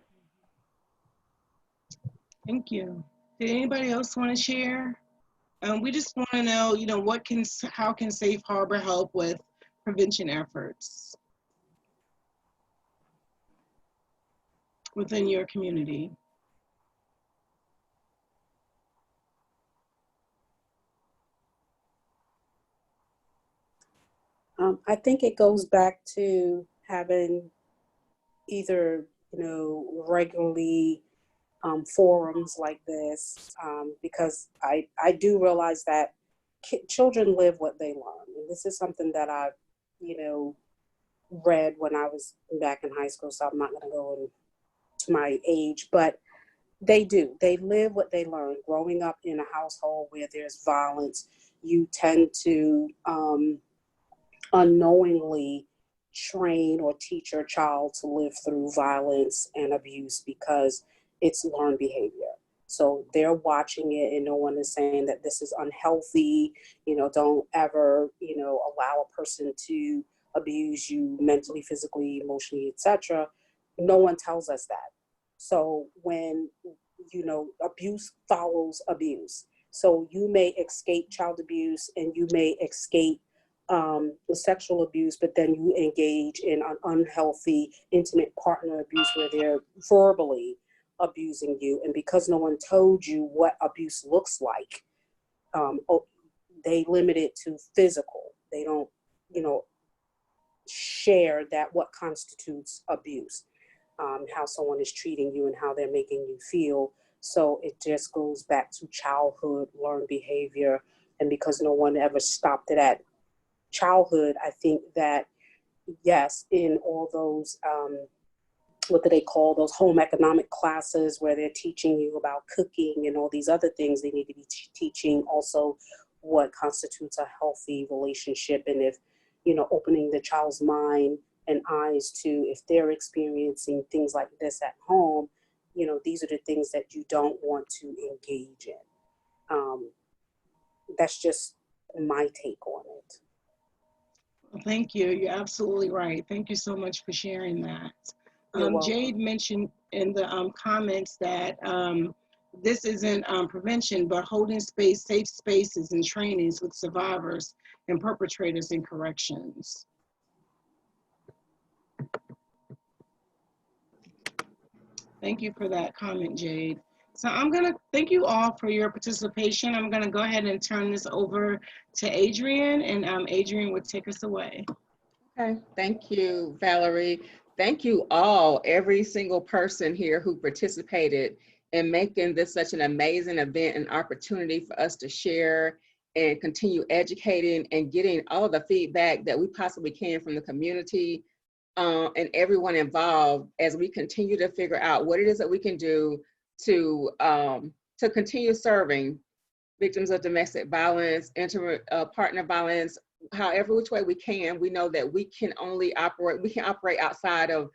Thank you. Did anybody else want to share? We just want to know, how can Safe Harbor help with prevention efforts within your community? I think it goes back to having either, regularly forums like this, because I do realize that children live what they learn. And this is something that I, read when I was back in high school, so I'm not going to go into my age, but they do. They live what they learn. Growing up in a household where there's violence, you tend to unknowingly train or teach your child to live through violence and abuse because it's learned behavior. So they're watching it and no one is saying that this is unhealthy, don't ever, allow a person to abuse you mentally, physically, emotionally, etc. No one tells us that. So when, abuse follows abuse. So you may escape child abuse and you may escape sexual abuse, but then you engage in an unhealthy, intimate partner abuse where they're verbally abusing you. And because no one told you what abuse looks like, they limit it to physical. They don't, share that what constitutes abuse, how someone is treating you and how they're making you feel. So it just goes back to childhood learned behavior. And because no one ever stopped it at childhood, I think that, yes, in all those, what do they call those home economic classes where they're teaching you about cooking and all these other things, they need to be teaching also what constitutes a healthy relationship. And if, opening the child's mind and eyes to if they're experiencing things like this at home, these are the things that you don't want to engage in. That's just my take on it. Thank you. You're absolutely right. Thank you so much for sharing that. Jade mentioned in the comments that this isn't prevention, but holding safe spaces and trainings with survivors and perpetrators in corrections. Thank you for that comment, Jade. So I'm going to thank you all for your participation. I'm going to go ahead and turn this over to Adrienne, and Adrienne would take us away. Okay, thank you, Valerie. Thank you all, every single person here who participated in making this such an amazing event and opportunity for us to share and continue educating and getting all the feedback that we possibly can from the community and everyone involved as we continue to figure out what it is that we can do to continue serving victims of domestic violence, intimate partner violence, however which way we can. We know that we can operate outside of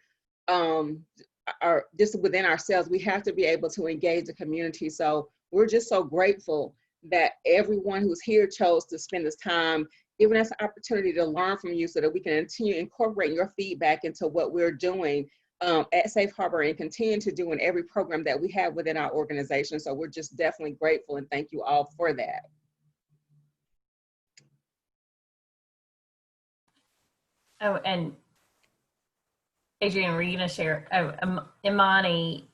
just within ourselves. We have to be able to engage the community. So we're just so grateful that everyone who's here chose to spend this time giving us an opportunity to learn from you so that we can continue incorporating your feedback into what we're doing at Safe Harbor and continue to do in every program that we have within our organization. So we're just definitely grateful and thank you all for that. Oh, and Adrienne, were you going to share? Oh, Imani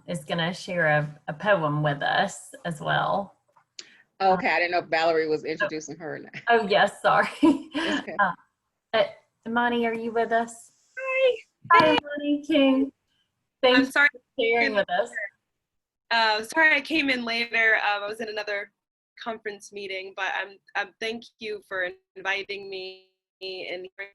is going to share a poem with us as well. Okay, I didn't know if Valerie was introducing her or not. Oh, yes, sorry. It's okay. Imani, are you with us? Hi. Hi, Imani King. Thanks I'm sorry for sharing with us. Sorry I came in later. I was in another conference meeting, but thank you for inviting me and hearing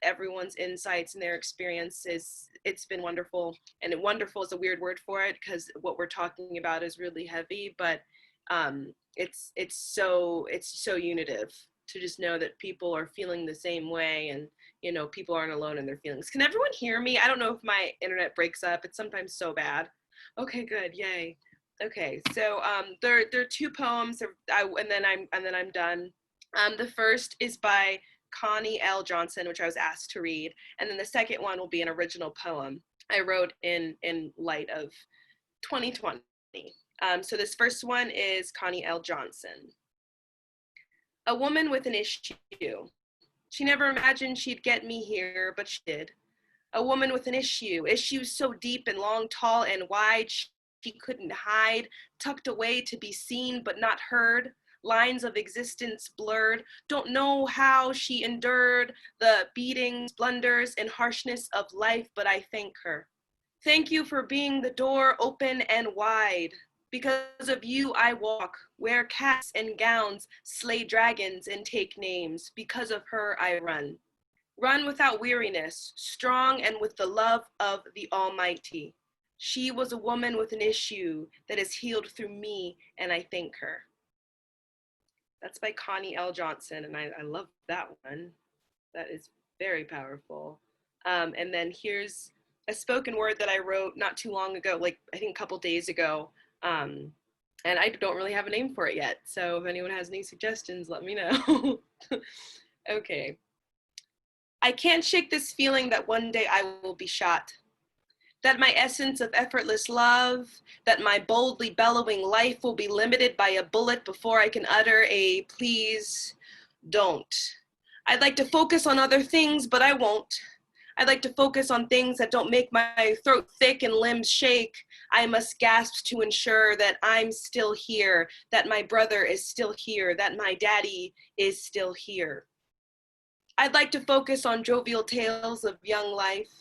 everyone's insights and their experiences. It's been wonderful, and wonderful is a weird word for it because what we're talking about is really heavy, but it's so unitive, to just know that people are feeling the same way, and you know, people aren't alone in their feelings. Can everyone hear me? I don't know if my internet breaks up. It's sometimes so bad. Okay, good. Yay. Okay, so there are two poems, and then I'm done. The first is by Connie L. Johnson, which I was asked to read, and then the second one will be an original poem I wrote in light of 2020. So this first one is Connie L. Johnson. A woman with an issue. She never imagined she'd get me here, but she did. A woman with an issue, issues so deep and long, tall and wide, she couldn't hide, tucked away to be seen but not heard, lines of existence blurred, don't know how she endured the beatings, blunders, and harshness of life, but I thank her. Thank you for being the door open and wide. Because of you I walk, wear caps and gowns, slay dragons and take names. Because of her I run. Run without weariness, strong and with the love of the Almighty. She was a woman with an issue that is healed through me, and I thank her. That's by Connie L. Johnson, and I love that one. That is very powerful. And then here's a spoken word that I wrote not too long ago, like I think a couple days ago. And I don't really have a name for it yet. So if anyone has any suggestions, let me know. Okay. I can't shake this feeling that one day I will be shot. That my essence of effortless love, that my boldly bellowing life will be limited by a bullet before I can utter a please don't. I'd like to focus on other things, but I won't. I'd like to focus on things that don't make my throat thick and limbs shake. I must gasp to ensure that I'm still here, that my brother is still here, that my daddy is still here. I'd like to focus on jovial tales of young life,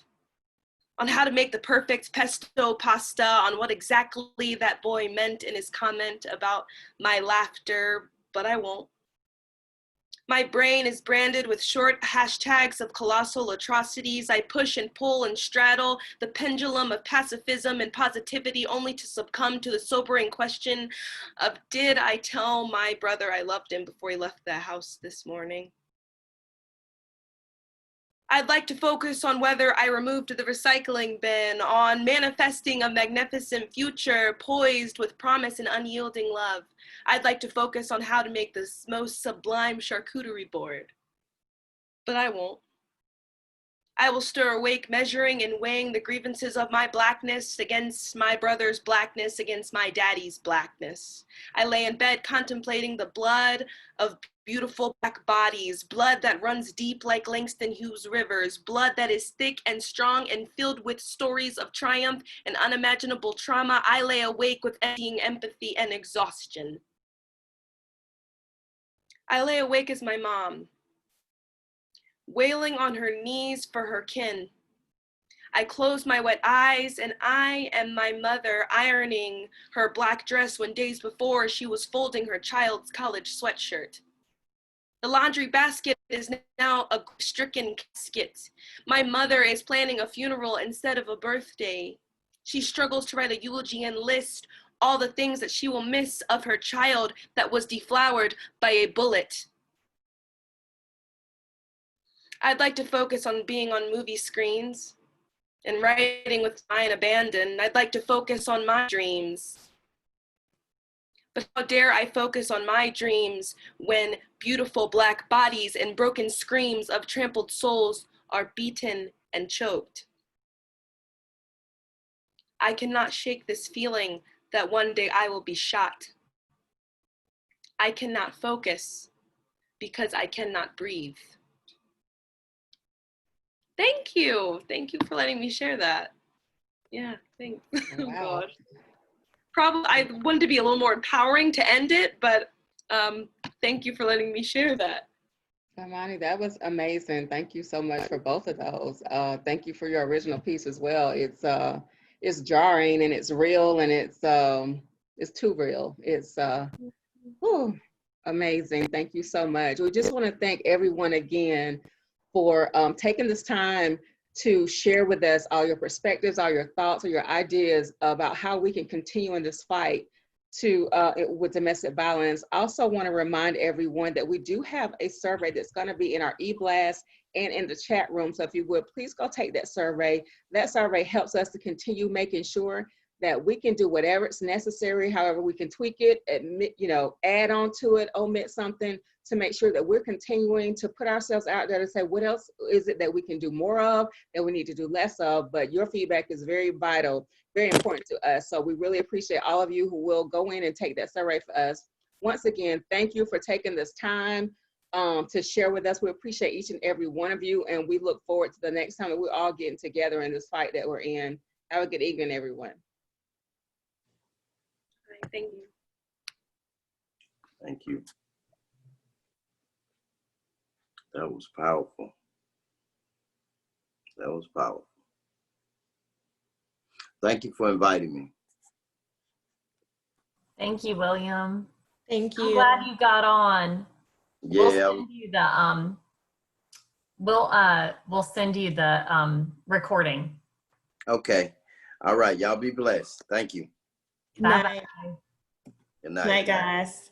on how to make the perfect pesto pasta, on what exactly that boy meant in his comment about my laughter, but I won't. My brain is branded with short hashtags of colossal atrocities. I push and pull and straddle the pendulum of pacifism and positivity only to succumb to the sobering question of, did I tell my brother I loved him before he left the house this morning? I'd like to focus on whether I removed the recycling bin, on manifesting a magnificent future poised with promise and unyielding love. I'd like to focus on how to make this most sublime charcuterie board, but I won't. I will stir awake, measuring and weighing the grievances of my blackness against my brother's blackness, against my daddy's blackness. I lay in bed contemplating the blood of beautiful black bodies, blood that runs deep like Langston Hughes rivers, blood that is thick and strong and filled with stories of triumph and unimaginable trauma. I lay awake with emptying empathy and exhaustion. I lay awake as my mom, wailing on her knees for her kin. I close my wet eyes and I am my mother ironing her black dress when days before she was folding her child's college sweatshirt. The laundry basket is now a stricken casket. My mother is planning a funeral instead of a birthday. She struggles to write a eulogy and list all the things that she will miss of her child that was deflowered by a bullet. I'd like to focus on being on movie screens and writing with mine abandoned. I'd like to focus on my dreams. But how dare I focus on my dreams when beautiful black bodies and broken screams of trampled souls are beaten and choked? I cannot shake this feeling that one day I will be shot. I cannot focus because I cannot breathe. Thank you. Thank you for letting me share that. Yeah, thanks. Oh God. Probably I wanted to be a little more empowering to end it, but thank you for letting me share that. Amani, that was amazing. Thank you so much for both of those. Thank you for your original piece as well. It's jarring and it's real and it's too real. It's amazing. Thank you so much. We just want to thank everyone again for taking this time to share with us all your perspectives, all your thoughts, or your ideas about how we can continue in this fight with domestic violence. I also want to remind everyone that we do have a survey that's going to be in our e-blast and in the chat room. So if you would, please go take that survey. That survey helps us to continue making sure that we can do whatever is necessary, however we can tweak it, add on to it, omit something, to make sure that we're continuing to put ourselves out there to say, what else is it that we can do more of, that we need to do less of? But your feedback is very vital, very important to us. So we really appreciate all of you who will go in and take that survey for us. Once again, thank you for taking this time to share with us. We appreciate each and every one of you, and we look forward to the next time that we're all getting together in this fight that we're in. Have a good evening, everyone. Thank you. Thank you. That was powerful. That was powerful. Thank you for inviting me. Thank you, William. Thank you. I'm glad you got on. Yeah. We'll send you the we'll send you the recording. Okay. All right. Y'all be blessed. Thank you. Good night. Good night. Good night, guys.